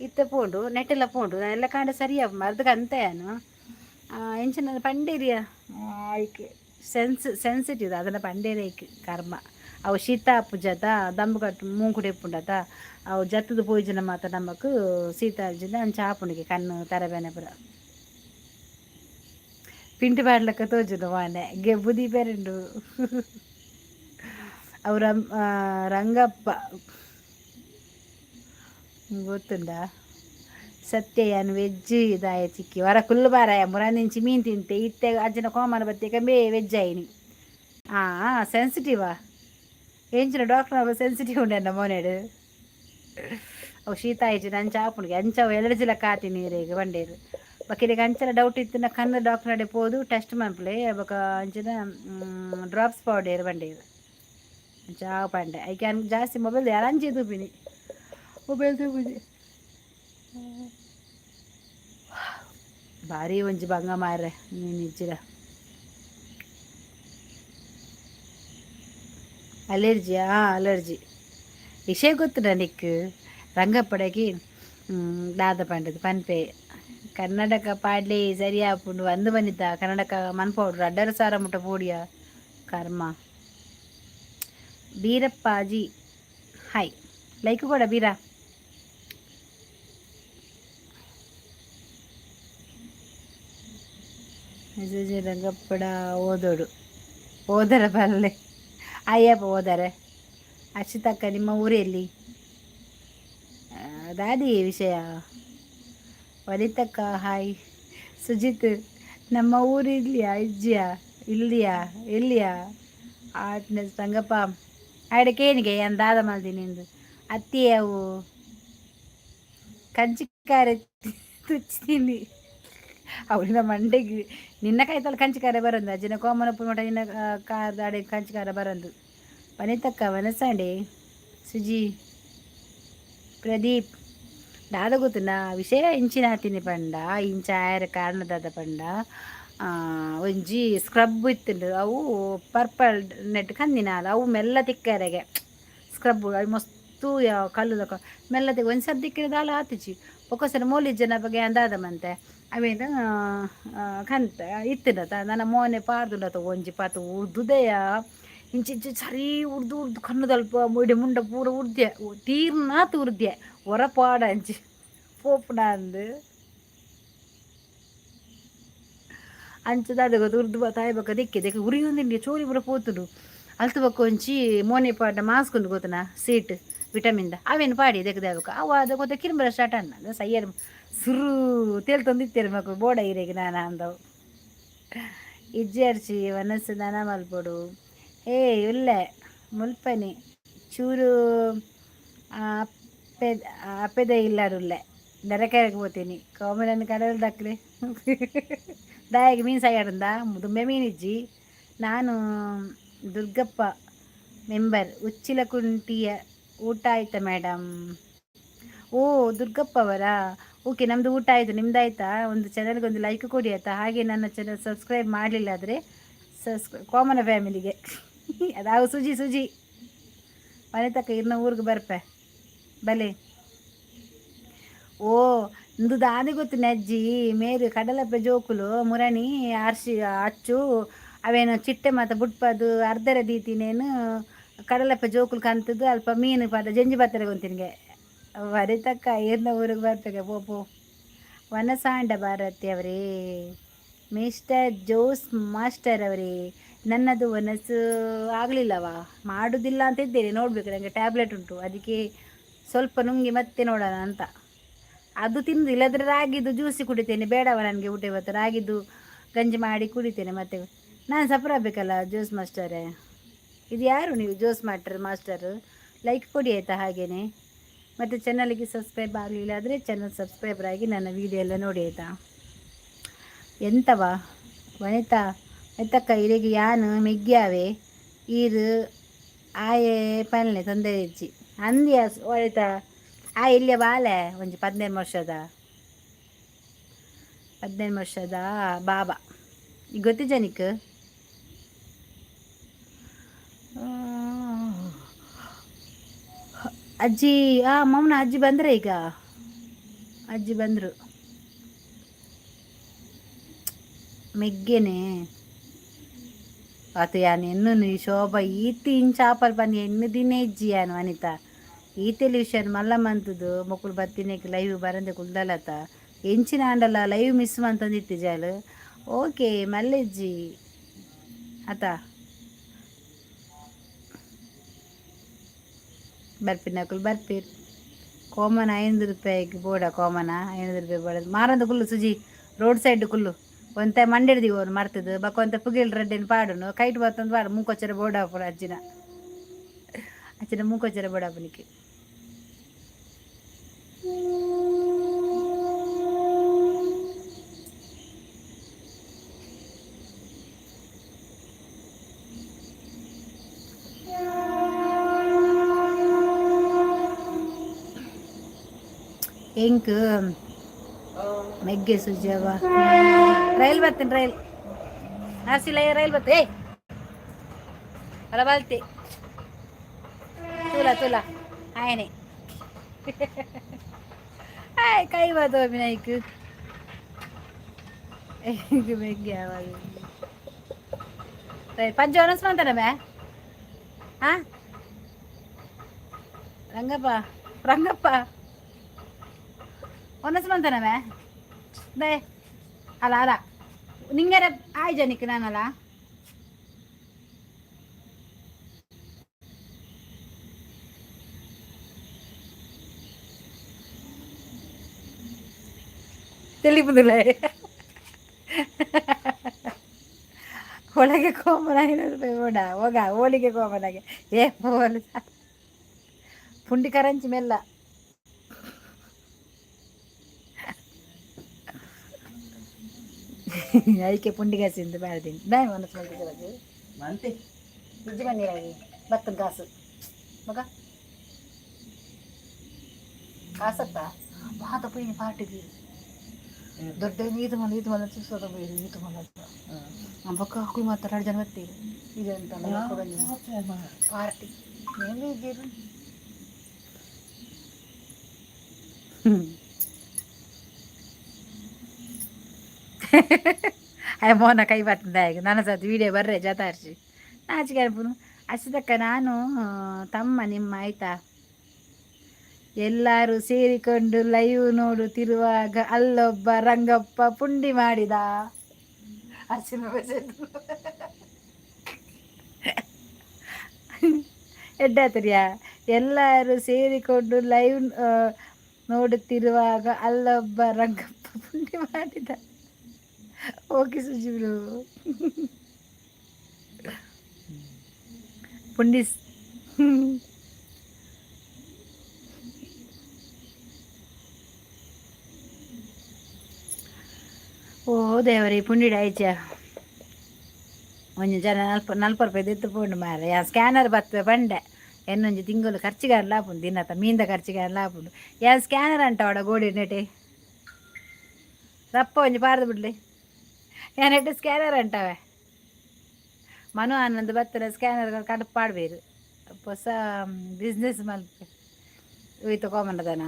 ಇತ್ತ ಪೋಂಡು ನೆಟ್ಟೆಲ್ಲ ಪೋಂಡು ನಾನೆಲ್ಲ ಕಾಂಡ ಸರಿಯ ಮರ್ದಕ್ಕೆ ಅಂತೆಯನು ಎಂಚಿನ ಪಂಡೇರಿಯ ಆಯ್ಕೆ ಸೆನ್ಸಿಟಿವ್ ಅದನ್ನು ಪಂಡೇರಿಯಕ್ಕೆ ಕರ್ಮ ಅವು ಶೀತ ಪುಜದ ದಂಬು ಕಟ್ಟು ಮೂಂಕುಡೆ ಪುಂಡತ ಅವು ಜತ್ತದ ಪೋಯ್ಜನ ಮಾತ ನಮಕ್ ಶೀತ ಅಜ್ಜಿನ ಅಂಚ ಹಾಪುಂಡಿಗೆ ಕಣ್ಣು ತರಬೇನೆ ಪುರ ಪಿಂಟಿ ಬಾಡ್ಲಕ್ಕ ತೋಜುನು ಮಾನೆ ಬುದಿ ಪೆರಂಡು ಅವು ರಂಗಪ್ಪ ಗೊತ್ತುಂಡ ಸತ್ಯಯನ್ ವೆಜ್ ಇದಾಯ ಚಿಕ್ಕಿ ವರ ಕುಲ್ಲು ಬಾರಾಯ ಮುರಂದಿಂಚಿ ಮೀನು ತಿಂತೆ ಇತ್ತೆ ಅಜ್ಜನ ಕೋಮನ ಬತ್ತೆ ಬೇ ವೆಜ್ ಆಯ್ನಿ ಸೆನ್ಸಿಟಿವಾ ಎಂಚಿನ ಡಾಕ್ಟರ್ ಸೆನ್ಸಿಟಿವ್ ಉಂಡೆ ಮೋನೇಡು ಅವು ಶೀತ ಆಯ್ತು ಅಂಚ ಹಾಪುಣಿಗೆ ಅಂಚವು ಎಲರ್ಜಿಲ ಕಾಟಿ ನೀರಿಗೆ ಬಂಡೇರು ಬಕಿರಿಗೆ ಅಂಚನ ಡೌಟ್ ಇತ್ತು ಕಣ್ಣು ಡಾಕ್ಟರ್ ಅಡೆ ಪೋದು ಟೆಸ್ಟ್ ಮನ್ಪುಲೆ ಬಕ ಅಂಚಿನ ಡ್ರಾಪ್ಸ್ ಪೌಡರ್ ಬಂಡೇರು ಅಂಚ ಪಂಡೆ ಐಕೆ ಜಾಸ್ತಿ ಮೊಬೈಲ್ ಯಾರಂಚಿ ತೂಪಿನಿ ಮೊಬೈಲ್ ತೂಪಿನಿ ಭಾರಿ ಒಂಜಿ ಬಂಗ ಮಾರ್ರೆ ನೀನು ಇಜ್ಜಿರ ಅಲರ್ಜಿ ಅಲರ್ಜಿ ವಿಷಯ ಗೊತ್ತು ನನಗೆ ರಂಗಪ್ಪಡಗಿ ದಾದ ಪಂಡದು ಪನ್ಪೆ ಕನ್ನಡಕ ಪಾಡ್ಲಿ ಸರಿಯಾಪುಂಡು ಒಂದು ಬಂದಿದ್ದ ಕನ್ನಡಕ ಮನ್ಪೌಡ್ರು ಅಡ್ಡರ ಸಾರ ಮುಟ್ಟ ಪೋಡಿಯ ಕರ್ಮ ಬೀರಪ್ಪಾಜಿ ಹಾಯ್ ಲೈಕ್ ಕೂಡ ಬೀರ ಮೆಸೇಜ್ ರಂಗಪ್ಪಡ ಓದೋಡು ಓದರ ಬಲ್ಲೆ ಅಯ್ಯಪ್ಪ ಓದಾರೆ. ಅಕ್ಷಿತಕ್ಕ ನಿಮ್ಮ ಊರಲ್ಲಿ ದಾದಿ ವಿಷಯ. ವನಿತಕ್ಕ ಹಾಯ್. ಸುಜಿತ್ ನಮ್ಮ ಊರು ಇಲ್ಲಿಯಾ ಇಜ್ಜಿಯಾ ಇಲ್ಲಿಯಾ ಎಲ್ಲಿಯಾ ಆಟ್ನೆಸ್ ರಂಗಪ್ಪ ಆಡಕೇನಿಗೆ ಏನು ದಾದ ಮಲ್ದಿನಿಂದು ಅತ್ತಿ ಅವು ಕಂಚಿಕಾರ ತುಚ್ತೀನಿ ಅವಳಿನ ಮಂಡೆಗೆ ನಿನ್ನ ಕೈತಲ್ಲಿ ಕಂಚಿಕಾರ ಬರಂದು ಅಜ್ಜಿನ ಕೋಮನಪ್ಪ ಮಠ ನಿನ್ನ ಕಾದಾಡಿ ಕಂಚಿಕಾರ ಬರಂದು. ವನಿತಕ್ಕ ವನಸಾಂಡೆ ಸುಜಿ ಪ್ರದೀಪ್ ದಾದ ಗೊತ್ತುನ ವಿಷಯ ಇಂಚಿನ ಹಾತೀನಿ ಪಂಡ ಇಂಚ ಆಯರ ಕಾರಣದಾದ ಪಂಡ ಒಂಜಿ ಸ್ಕ್ರಬ್ ಇತ್ತು ಅವು ಪರ್ಪಲ್ ನೆಟ್ ಕಂದಿನ ಅವು ಮೆಲ್ಲ ತಿಕ್ಕರೆಗೆ ಸ್ಕ್ರಬ್ ಅವು ಮಸ್ತು ಕಲ್ಲು ಮೆಲ್ಲ ತಿಕ್ಕ ಒಂದು ಸರ್ದಿಕ್ಕಿನ ಅಲ್ಲ ಆತಿಚಿ ಒಕ್ಕೋಸರ ಮೂಲಿ ಜನ ಬಗ್ಗೆ ಅಂದಾದಮಂತೆ ಅವೇನು ಕಂತ ಇತ್ತಿನತ ನನ್ನ ಮೋನೆ ಪಾರ್ದುಂಡತ ಒಂಜಿ ಪಾತು ಉರ್ದುದೆಯ ಇಂಚಿಂಚು ಸರಿ ಉರ್ದು ಉರ್ದು ಕಣ್ಣುದಲ್ಪ ಮುಡಿ ಮುಂಡ ಪೂರ ಉರ್ದೆ ತೀರ್ನಾತ್ ಉರ್ದೆ ಹೊರಪಾಡ ಅಂಚಿ ಪೋಪುನ ಅಂದು ಅಂಚದಾದ ಗೊತ್ತು ಉರ್ದು ತಾಯಿ ಬಕ್ಕ ದಿಕ್ಕೆ ಉರಿ ಒಂದಿಂಡಿ ಚೋರಿ ಬರ ಪೋತುಡು ಅಲ್ತು ಬಕ್ಕ ಒಂಚಿ ಮೋನೆ ಪಾಡ ಮಾಸ್ಕೊಂಡು ಗೊತ್ತನ ಸೀಟ್ ವಿಟಮಿನ್ದ ಅವೇನು ಪಾಡಿ ದೆಕ್ಕದಾಗಬೇಕು ಅವು ಅದು ಗೊತ್ತ ಕಿರುಂಬರ ಸ್ಟಾರ್ಟ್ ಅನ್ನ ಸಯ್ಯರ್ ಸುರು ತೇಲ್ತೊಂದಿತ್ತೇರಿ ಮಕ್ಕಳು ಬೋಡ ಇರೇಗೆ ನಾನು ಅಂದವು ಇಜ್ಜರ್ಚಿ ಮನಸ್ಸು ದನ ಮಲ್ಪೊಡು ಏ ಇಲ್ಲೆ ಮುಲ್ಪನಿ ಚೂರು ಅಪ್ಪೆ ಅಪ್ಪೆದ ಇಲ್ಲಾಡುಲ್ಲೆ ದರಕೆರೆಗೆ ಹೋಗ್ತೀನಿ ಕೋಮಲನ್ನು ಕಡಲ್ ದಕ್ಲೆ ದಾಯಿಗೆ ಮೀನು ಸಾಯಾಡಂದ ದುಂಬೆ ಮೀನಿಜ್ಜಿ ನಾನು ದುರ್ಗಪ್ಪ ಮೆಂಬರ್ ಉಚ್ಚಿಲ ಕುಂಟಿಯ ಊಟ ಆಯ್ತಾ ಮೇಡಮ್. ಓ ದುರ್ಗಪ್ಪ ಅವರಾ ಓಕೆ ನಮ್ಮದು ಊಟ ಆಯಿತು ನಿಮ್ದಾಯ್ತಾ. ಒಂದು ಚಾನಲ್ಗೆ ಒಂದು ಲೈಕ್ ಕೊಡಿ ಆಯ್ತಾ. ಹಾಗೆ ನನ್ನ ಚಾನಲ್ ಸಬ್ಸ್ಕ್ರೈಬ್ ಮಾಡಲಿಲ್ಲ ಆದರೆ ಕೋಮನ ಫ್ಯಾಮಿಲಿಗೆ ಅದಾವು ಸುಜಿ ಮನೆ ತಕ್ಕ ಇರ್ನ ಊರಿಗೆ ಬರ್ಪೆ ಬಲೆ. ಓ ಇಂದು ದಾದಿ ಗೊತ್ತಿನ ಅಜ್ಜಿ ಮೇರು ಕಡಲಪ್ಪೆ ಜೋಕುಲು ಮುರಣಿ ಅರ್ಶಿ ಅಚ್ಚು ಅವೇನು ಚಿಟ್ಟೆ ಮತ್ತು ಬುಟ್ಪದು ಅರ್ಧರ ದೀತಿನೇನು ಕಡಲಪ್ಪೆ ಜೋಕುಲು ಕಂತದ್ದು ಅಲ್ಪ ಮೀನು ಪದ ಜಂಜಿ ಬತ್ತರೆ ಗೊಂತಿನಿಗೆ ವರಿತಕ್ಕ ಏರ್ನ ಊರಿಗೆ ಬರ್ಬೇಕೆ ಪೋಪು. ವನಸಾಂಡ ಭಾರತಿ ಅವರೇ ಮಿಸ್ಟರ್ ಜೋಸ್ ಮಾಸ್ಟರ್ ಅವರೇ ನನ್ನದು ವನಸ್ಸು ಆಗಲಿಲ್ಲವಾ ಮಾಡೋದಿಲ್ಲ ಅಂತ ಇದ್ದೇನೆ. ನೋಡಬೇಕು ನನಗೆ ಟ್ಯಾಬ್ಲೆಟ್ ಉಂಟು ಅದಕ್ಕೆ ಸ್ವಲ್ಪ ನುಂಗಿ ಮತ್ತೆ ನೋಡೋಣ ಅಂತ. ಅದು ತಿಂದು ಇಲ್ಲದ್ರೆ ರಾಗಿದ್ದು ಜ್ಯೂಸಿ ಕುಡಿತೇನೆ. ಬೇಡವ ನನಗೆ ಊಟ ಇವತ್ತು ರಾಗಿದ್ದು ಗಂಜಿ ಮಾಡಿ ಕುಡಿತೇನೆ. ಮತ್ತೆ ನಾನು ಸಫರ್ ಆಗಬೇಕಲ್ಲ ಜ್ಯೂಸ್ ಮಾಸ್ಟರೇ. ಇದು ಯಾರು ನೀವು ಜ್ಯೂಸ್ ಮಾಸ್ಟರ್ ಲೈಕ್ ಕೊಡಿ ಆಯಿತಾ. ಹಾಗೆಯೇ ಮತ್ತು ಚಾನಲ್ಗೆ ಸಬ್ಸ್ಕ್ರೈಬ್ ಆಗಲಿಲ್ಲ ಆದರೆ ಚಾನಲ್ ಸಬ್ಸ್ಕ್ರೈಬರ್ ಆಗಿ ನನ್ನ ವೀಡಿಯೋ ಎಲ್ಲ ನೋಡಿ ಆಯಿತಾ. ಎಂತವಾ ವನಿತಾ ಎತ್ತಕ್ಕ ಇರಿಗೆ ಯಾನು ಮೆಗ್ಗ್ಯಾವೆ ಈರು ಆಯೆ ಪಲ್ಲೆ ತೊಂದರೆ ಇಜ್ಜಿ ಅಂದಿಯ ಒಳಿತಾ ಆ ಇಲ್ಲೇ ಬಾಲೆ ಒಂಜಿ 15 ವರ್ಷದ ಬಾಬಾ ಈಗ ಗೊತ್ತಿ ಜನಿಕ್ ಅಜ್ಜಿ ಮೌನ ಅಜ್ಜಿ ಬಂದ್ರೆ ಈಗ ಅಜ್ಜಿ ಬಂದರು ಮೆಗ್ಗೆನೆ ಆತ ಯಾನು ಎನ್ನು ಶೋಭ ಈತಿ ಇಂಚಾಪಲ್ ಬನ್ನಿ ಎನ್ನು ದಿನೇ ಇಜ್ಜಿ ಯಾನು ಅನಿತಾ ಈ ಟೆಲಿವಿಷನ್ ಮಲ್ಲಮ್ಮಂತದ್ದು ಮಕ್ಕಳು ಬತ್ತಿನಕ್ಕೆ ಲೈವ್ ಬರಂದೆ ಕುಲ್ದಲತ್ತ ಎಂಚಿನ ಆಂಡಲ್ಲ ಲೈವ್ ಮಿಸ್ ಅಂತಂದಿತ್ತು ಜಾಲು. ಓಕೆ ಮಲ್ಲೆಜ್ಜಿ ಆತ ಬರ್ಪಿನಕುಲು ಬರ್ಪೀರ್ ಕೋಮನ 500 ರೂಪಾಯಿಗೆ ಬೋಡ ಕೋಮನ 500 ರೂಪಾಯಿ ಬೋಡ ಮಾರಂದ ಕುಲ್ಲು ಸುಜಿ ರೋಡ್ ಸೈಡ್ ಕುಲ್ಲು ಒಂತ ಮಂಡಿಡ್ದಿವಿ ಅವ್ರು ಮರ್ತದ್ದು ಬಕ್ಕೊಂತ ಪುಗಿಲ್ ರೆಡ್ಡಿನ ಪಾಡುನು ಕೈಟ್ ಬರ್ತಂದು ಪಾಡು ಮೂಕೊಚ್ಚರ ಬೋಡ ಹಾಪುರ ಅಜ್ಜಿನ ಮೂಕೊಚ್ಚರ ಬೋಡ ಹಾಪನಿಕ್ಕೆ ಎಂಕ್ ಮೆಗ್ಗೆ ಸುಜವ ರೈಲ್ ಬರ್ತೀನಿ ರೈಲ್ ಹಸಿಲ ರೈಲ್ ಬರ್ತೆ ಏಯ್ ಅಲ್ಲ ಬಾಲ್ತಿ ತುಲ ಆಯನೆ ಆಯ್ ಕೈ ಬಾತು ಅಭಿನಯಕ್ ಮೆಗ್ಗೆ ಆವಾಗ ರೈಲ್ ಪಂಚ ಅನಸ್ ಮಾಡ್ತಾರ ಮೇ ಹಾಂ ರಂಗಪ್ಪ ಒನಸ್ ಮಂತಾನವೇ ದೇ ಅಲ್ಲ ನಿಂಗರ ಆಯ್ ಜನಿಕ್ ನಾನಲ್ಲ ತಿಳಿಬುದಿಲ್ಲ ಒಳಗೆ ಕೋಮನ 500 ರೂಪಾಯಿ ಓಡ ಹೋಗ ಹೋಳಿಗೆ ಕೋಮನಾಗೆ ಏ ಹೋಲ್ ಪುಂಡಿ ಕರಂಚಿ ಮೆಲ್ಲ ಅದಕ್ಕೆ ಪುಂಡಿ ಕಾಸಿಂದು ಬಾಳ್ದೀನಿ ಬಾಯ್ ಮನಸ್ಸು ಮಾಡ್ತಿದ್ದು ಮಂತೆ ನಿಜ ಬನ್ನಿರಾಗಿ ಬತ್ತದ ಕಾಸು ಮಗ ಕಾಸತ್ತ ಪಾತ ಪೋಯಿನ ಪಾಟಿಗೆ ದೊಡ್ಡ ಇದು ಮಲ್ಲ ಚೂಸೋದ ಬೈದು ಇದು ಮಲ್ಲ ಬೊಕ್ಕ ಹಾಕಿ ಮಾತಾಡು ಜನ ಬತ್ತಿ ಇದು ಅಂತ ಪಾರ್ಟಿ ಏನು ಇದ್ದೀರು ಅಯ್ಯ ಮೋನ ಕೈ ಬರ್ತದೆ ಈಗ ನನ್ನ ಸತ್ತು ವೀಡಿಯೋ ಬರ್ರೆ ಜತಾರ್ಸಿ ನಾಚಿಕೆ ಅನ್ಪುನು ಅಷ್ಟಕ್ಕ ನಾನು ತಮ್ಮ ನಿಮ್ಮ ಆಯ್ತಾ ಎಲ್ಲರೂ ಸೇರಿಕೊಂಡು ಲೈವ್ ನೋಡುತ್ತಿರುವಾಗ ಅಲ್ಲೊಬ್ಬ ರಂಗಪ್ಪ ಪುಂಡಿ ಮಾಡಿದ ಅರ್ಚಿನ ಎಡ್ಡಾತರಿಯಾ ಎಲ್ಲರೂ ಸೇರಿಕೊಂಡು ಲೈವ್ ನೋಡುತ್ತಿರುವಾಗ ಅಲ್ಲೊಬ್ಬ ರಂಗಪ್ಪ ಪುಂಡಿ ಮಾಡಿದ ಓಕೆ ಸುಜಿಬ್ರು ಪುಂಡಿಸ್ ಓ ದೇವರೇ ಪುಂಡಿಡ ಆಯ್ಚ ಒಂಜಿ ಜನ 40 ರೂಪಾಯಿ ಎತ್ತು ಪೋಂಡು ಮಾರ ಯಾ ಸ್ಕ್ಯಾನರ್ ಬರ್ತವೆ ಬಂಡೆ ಎನ್ನೊಂಜಿ ತಿಂಗಳು ಖರ್ಚಿಗಾರ ಲಾಪುಂಡು ದಿನತ್ತ ಮೀಂದ ಖರ್ಚಿಗಾರ ಲಾಪುಂಡು ಯಾ ಸ್ಕ್ಯಾನರ್ ಅಂಟ ಅವಡ ಗೋಡಿ ನೆಟೆ ರಪ್ಪ ಒಂಜಿ ಪಾರ್ದು ಬಿಡ್ಲಿ ಯಾ ನೆಟ್ಟು ಸ್ಕ್ಯಾನರ್ ಅಂಟವೆ ಮನು ಆನಂದ್ ಬತ್ತನ ಸ್ಕ್ಯಾನರ್ ಕಡಪಾಡ್ಬೇರು ಹೊಸ ಬಿಸ್ನೆಸ್ ಮಲ್ಪೆ ಹೋಯ್ತು ಕೋಮಂಡದನ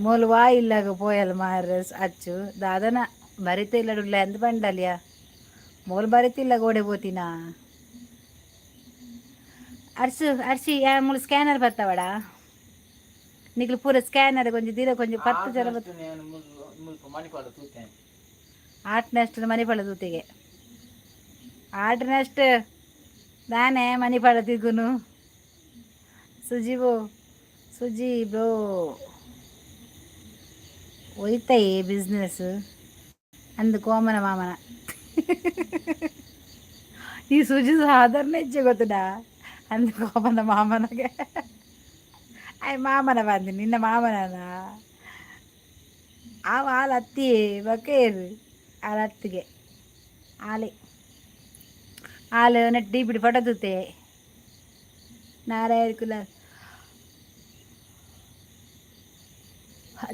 ಮೂಲು ವಾ ಇಲ್ಲಾಗ ಪೋಯಲ್ ಮಾರ ಅಚ್ಚು ದಾದನ ಬರಿತ ಇಲ್ಲ ಡುಲ್ಲ ಎಂತ ಬಂಡಲ್ಯ ಮೂಲು ಬರಿತಿಲ್ಲ ಗೋಡೆ ಪೋತಿನ ಅರ್ಸಿ ಯಾ ಮೂಲು ಸ್ಕ್ಯಾನರ್ ಬತ್ತವಡ ನಿಕ್ಲು ಪೂರ ಸ್ಕ್ಯಾನರ್ ಕೊಂಚ ದಿನ ಕೊಂಚ 10 ಜನ ಆಟ್ನಷ್ಟು ಮಣಿಪಾಲ ತೂತಿಗೆ ಆಟ್ನಷ್ಟು ನಾನೇ ಮಣಿಪಾಲ ತಿಗುನು ಸುಜಿ ಬ್ರೋ ಒಯ್ತಾಯಿ ಬಿಸ್ನೆಸ್ ಅಂದು ಕೋಮನ ಮಾಮನ ಈ ಸುಜಿ ಸಾಧಾರಣ ಹೆಚ್ಚೆ ಗೊತ್ತುಡಾ ಅಂದು ಕೋಮನ ಮಾಮನಗೆ ಅಯ್ಯ ಮಾಮನ ಬಂದು ನಿನ್ನ ಮಾಮನನ ಆವ ಹಾಲು ಹತ್ತಿ ಬಕೇರು ಹಾಲು ಹತ್ತಿಗೆ ಹಾಲು ನೆಟ್ಟು ಡೀಪಿಡಿ ಫೋಟೋ ತೂತೆ ನಾರಾಯಣ ಕುಲಾರ್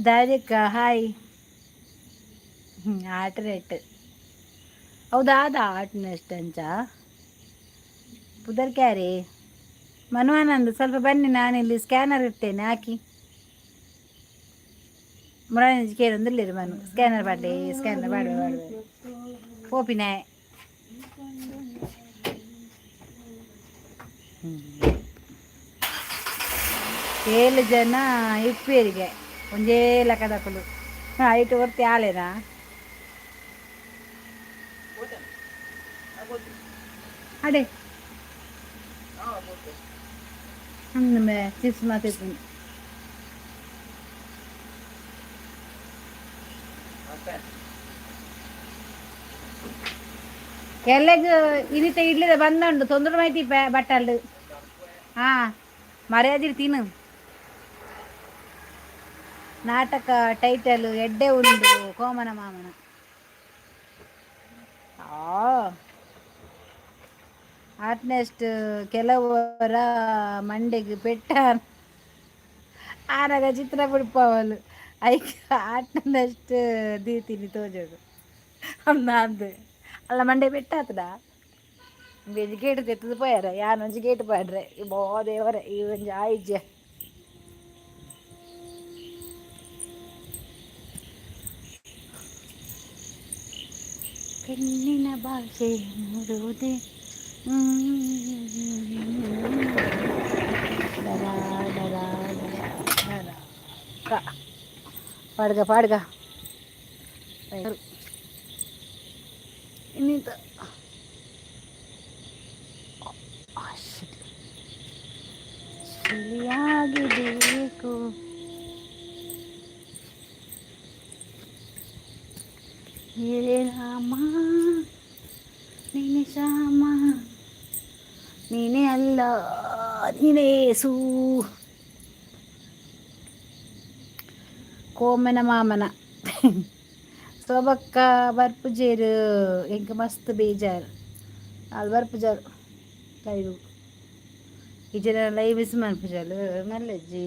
ದಾರಿಕ ಹಾಯ್ ಆಟ ರೇಟ್ ಹೌದಾ ಆಟನಷ್ಟು ಅಂಚ ಪುದರ್ ಕ್ಯಾರಿ ಮನುವಾನಂದು ಸ್ವಲ್ಪ ಬನ್ನಿ ನಾನಿಲ್ಲಿ ಸ್ಕ್ಯಾನರ್ ಇರ್ತೇನೆ ಹಾಕಿ ಮುರಾಣಿ ಕೇರೊಂದಿಲ್ಲಿರಿ ಮನು ಸ್ಕ್ಯಾನರ್ ಬಾಡ್ಲಿ ಸ್ಕ್ಯಾನರ್ ಬಾಡುವ ಪೋಪಿನೇ 7 ಜನ ಇಪ್ಪೇರಿಗೆ ಒಂದೇ ಲೆಕ್ಕದಕ್ಕಲು ಹೈಟ್ ಹೊರ್ತಿ ಆಳೆನಾ ಅಡೆ ನಮ್ಮ ಚಿಪ್ಸ್ ಮಾತಾಡ್ತೀನಿ ಎಲ್ಲಗೂ ಇನಿತ ಇಡ್ಲಿದ ಬಂದುಂಡು ತೊಂದರೆ ಮಾಹಿತಿ ಬಟ್ಟಲ್ಡು ಹಾಂ ಮರ್ಯಾದಿರು ತಿನ್ನು ನಾಟಕ ಟೈಟಲ್ ಎಡ್ಡೆ ಉಂಡು ಕೋಮನ ಮಾಮನ ಆಟ್ನೆಸ್ಟ್ ಕೆಲವರ ಮಂಡೆಗೆ ಪೆಟ್ಟ ಆನಾಗ ಚಿತ್ರ ಬಿಡ್ಪವಲು ಐಕ ಆಟ್ನಷ್ಟು ದೀತೀನಿ ತೋಜೋಡು ಅಂದು ಅಲ್ಲ ಮಂಡೆ ಪೆಟ್ಟ ಆತಡ ಬೆಜ್ ಗೇಟ್ ತೆತ್ತದು ಪೋಯಾರ ಯಾನೊಂಜಿ ಗೇಟ್ ಪಾಡ್ರೆ ಬೋ ದೇವರ ಈ ಒಂಜಿ ಆಯ್ಜ ಹೆಣ್ಣಿನ ಭಾಷೆ ನೋಡುವುದೇ ಪಾಡ್ಗ ಇನ್ನಿತ ಬೇಕು ಹೇ ರಾಮ ನೀನೆ ಶ್ಯಾಮ ನೀನೇ ಅಲ್ಲ ನೀನೇ ಯೇಸು ಕೋಮನ ಮಾಮನ ಸೊಬಕ್ಕ ಬರ್ಪುಜೇರು ಎಂಕ ಮಸ್ತ್ ಬೇಜಾರು ಅದು ಬರ್ಪುಜಾರು ಲೈವ್ ಈ ಜನ ಲೈವ್ ಮಿಸ್ ಮಾಡ್ಪುಜಾರು ಮಲ್ಲೆಜ್ಜಿ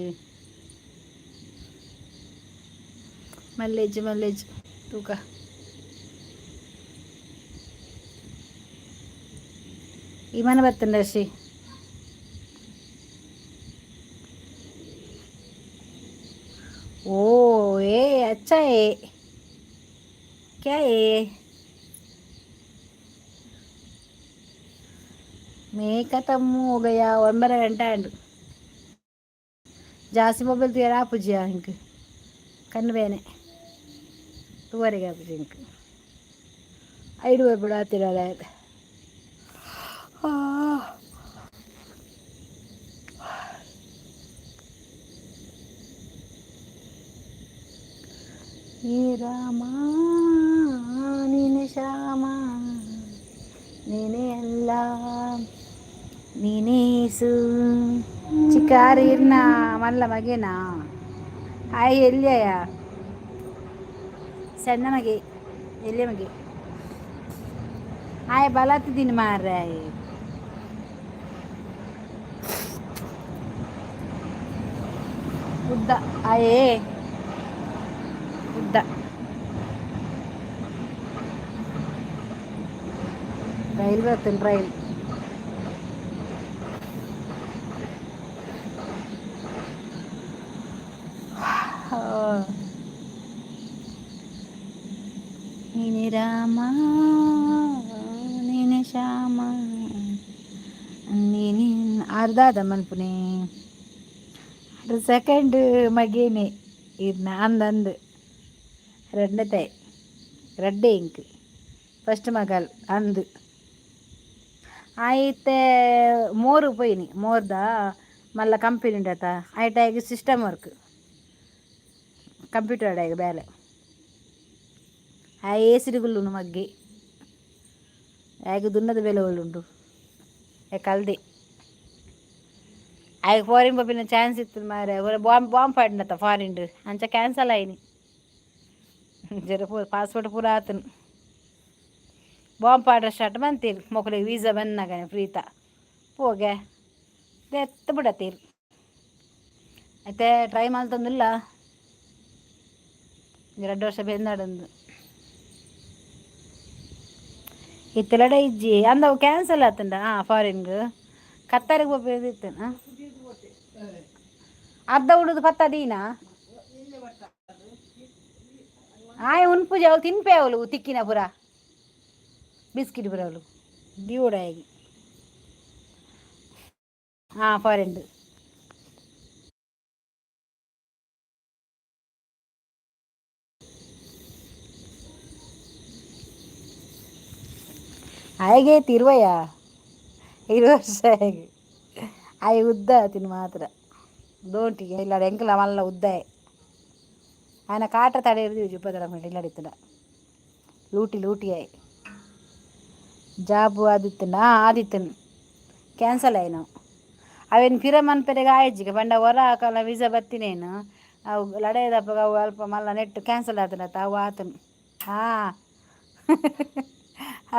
ಮಲ್ಲೆಜ್ಜಿ ತೂಕ ಈ ಮನೆ ಬರ್ತಂಡ ಶ್ರೀ ओ ए अच्छा है क्या है मैं खत्म हो गया 1 गंटा ಜಾಸ್ತಿ ಮೊಬೈಲ್ తీయరా ಆಪುಜಿಯಾ ಇಂಕ್ ಕಣ್ಣು ಬೇನೆ ತೂವರೆಗೆ ಆಪುಜಿ ಇಂಕ್ ಐಡು ಬಿಡಾತಿರಲ್ಲ ಹೇ ರಾಮ ನೀನೆ ಶ್ಯಾಮ ನೀನೇ ಅಲ್ಲ ನೀನೇ ಯೇಸು ಚಿಕ್ಕಾರಿ ಇರ್ನ ಮಲ್ಲ ಮಗೇನಾ ಹಾಯ್ ಎಲ್ಲಿಯ ಸಣ್ಣ ಮಗೆ ಎಲ್ಲಿಯ ಮಗೆ ಹಾಯ್ ಬಲತ್ತಿದ್ದೀನಿ ಮಾರ್ರೆ ಉದ್ದ ಆಯೇ ಉದ್ದ ರೈಲ್ ಬರ್ತೇನೆ ರೈಲ್ ನೀನೆ ರಾಮ ನೀನೆ ಶ್ಯಾಮ ನೀನೆ ಅರ್ಧದ ಮನ್ಪುನೆ ಸೆಕೆಂಡ್ ಮಗೇನೆ ಇರ್ನ ಅಂದಂದು ரெட்டே இங்கு ಫಸ್ಟ್ ಮಗಲ್ ಅಂದು ಆಯ್ತೆ ಮೋರು ಪೋಯಿನಿ ಮೋರ್ದ ಮಲ್ಲ ಕಂಪೆನಿ ಉಂಡತ ಆಯ್ತಾಗಿ ಸಿಸ್ಟಮ್ ವರ್ಕ್ ಕಂಪ್ಯೂಟರ್ ಅಡಾಗ ಬೇಲೆ ಆ ಏಸಿರಿಗುಳ್ಳುಂಡು ಮಗ್ಗಿ ಆಗ ದುನ್ನದ ಬೆಲೆ ಒಳ್ಳುಂಡು ಕಲ್ದೆ ಆಗ ಫಾರಿನ್ ಬಬ್ಬಿನ ಚಾನ್ಸ್ ಇತ್ತು ಮಾರೆ ಬಾಂಬ್ ಪಾಡಿನತ್ತ ಫಾರಿನ್ ಅಂಚ ಕ್ಯಾನ್ಸಲ್ ಆಯ್ನಿ ಜರ ಪಾಸ್ಪೋರ್ಟ್ ಪೂರ ಆತನು ಬಾಂಬ್ ಪಾಡ್ರೆ ಸ್ಟಾರ್ಟ್ ಬಂತೀರಿ ಮಕ್ಕಳಿಗೆ ವೀಸಾ ಬಂದಾಗನೆ ಫ್ರೀತ ಹೋಗೆ ಎತ್ತು ಬಿಡತ್ತೀರಿ అయితే ಟ್ರೈ ಮಾಡ್ತಂದಿಲ್ಲ 2 ವರ್ಷ ಬೆಂದಾಡಂದು ಇತ್ತೆಲಡ ಇಜ್ಜಿ ಅಂದವು ಕ್ಯಾನ್ಸಲ್ ಆತಂಡ ಫಾರಿನ್ಗೆ ಕತ್ತಾರಿಗೆ ಹೋಗ್ಬೇಕಿತ್ತು ಅರ್ಧ ಉಡುದು ಪತ್ತದೀನಾ ಆಯ್ ಉನ್ಪುಜ ಅವಳು ತಿನ್ಪೆ ಅವಳು ತಿಕ್ಕಿನ ಪುರ ಬಿಸ್ಕಿಟ್ ಪುರ ಅವಳು ಡ್ಯೂಡಾಗಿ ಫಾರಿನ್ ಹಾಗೆ ತಿರುವಯ್ಯ 20 ವರ್ಷ ಹೇಗೆ ಆಯ್ ಉದ್ದ ತಿನ್ನು ಮಾತ್ರ ದೋಂಟಿಗೆ ಇಲ್ಲ ಎಂಕಲ ಮಲ್ಲ ಉದ್ದ ఆయన ಕಾಟ ತಡೆ ಹಿಡಿದು ಜುಪ್ಪದರ ಮೇಲೆ ಇಲ್ಲಡಿತ್ತಡ ಲೂಟಿ ಆಯ್ ಜಾಬು ಆದಿತ್ತನು ಕ್ಯಾನ್ಸಲ್ ಆಯ್ನು ಅವೇನು ಫಿರಮನ್ ಪೆರೆಗೆ ಆಯ್ಜಿಗೆ ಬಂಡ ಹೊರ ಹಾಕಲ್ಲ ವೀಸಾ ಬತ್ತಿನೇನು ಅವು ಲಡೆದಪ್ಪ ಅವು ಅಲ್ಪ ಮಲ್ಲ ನೆಟ್ಟು ಕ್ಯಾನ್ಸಲ್ ಆತನತ್ತ ಅವು ಆತನು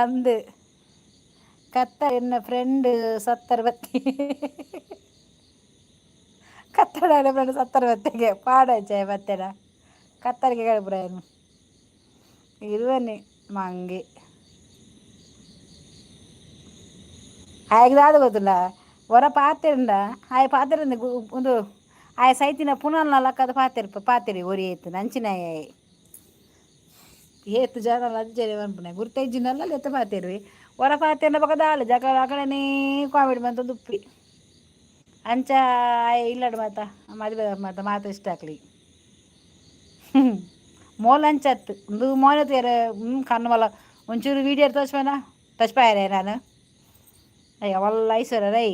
ಅಂದು ಕತ್ತ ಎನ್ನ ಫ್ರೆಂಡ್ 70 ಬತ್ತಿ ಕತ್ತಡ ಫ್ರೆಂಡ್ 70 ಬತ್ತಿಗೆ ಪಾಡಾಯ್ಚಾಯ ಬತ್ತೆಡ ಕತ್ತರಿಗೆ ಕಳಿಬ್ರಾಯನು ಇರುವನೆ ಮಂಗೆ ಆಯ್ಗದಾದ ಗೊತ್ತಿಲ್ಲ ಹೊರ ಪಾತೆಂಡ ಆಯ್ ಪಾತೆರಿಂದ ಒಂದು ಆಯ ಸೈತಿನ ಪುನಃ ಲಕ್ಕದ ಪಾತೆರಿ ಒರಿ ಏತು ನಂಚಿನಾಯ ಏತು ಜನ ಅಜ್ಜರಿ ಅನ್ಪುಣೆ ಗುರ್ತೈಜಿನಲ್ಲ ಎತ್ತ ಪಾತೆರಿ ಹೊರ ಪಾತೆಂಡ ಪಕ್ಕದಾಳು ಜಗ ಅಕಡನೇ ಕಾಮಿಡಿ ಬಂತ ದುಪ್ಪಿ ಅಂಚ ಇಲ್ಲಡು ಮದುವೆ ಮಾತ ಇಷ್ಟ ಆಗ್ಲಿ ಮೋಲ್ ಅಂಚತ್ತು ಒಂದು ಮೋನ ತೇರ ಕಣ್ಣು ಮಲ್ಲ ಒಂಚೂರು ವೀಡಿಯೋ ತೋರಿಸ್ಬೇನ ತಚ್ಪಾಯರೇ ನಾನು ಅಯ್ಯ ಒಲ್ಲ ಐಶ್ವರ್ಯ ರೈ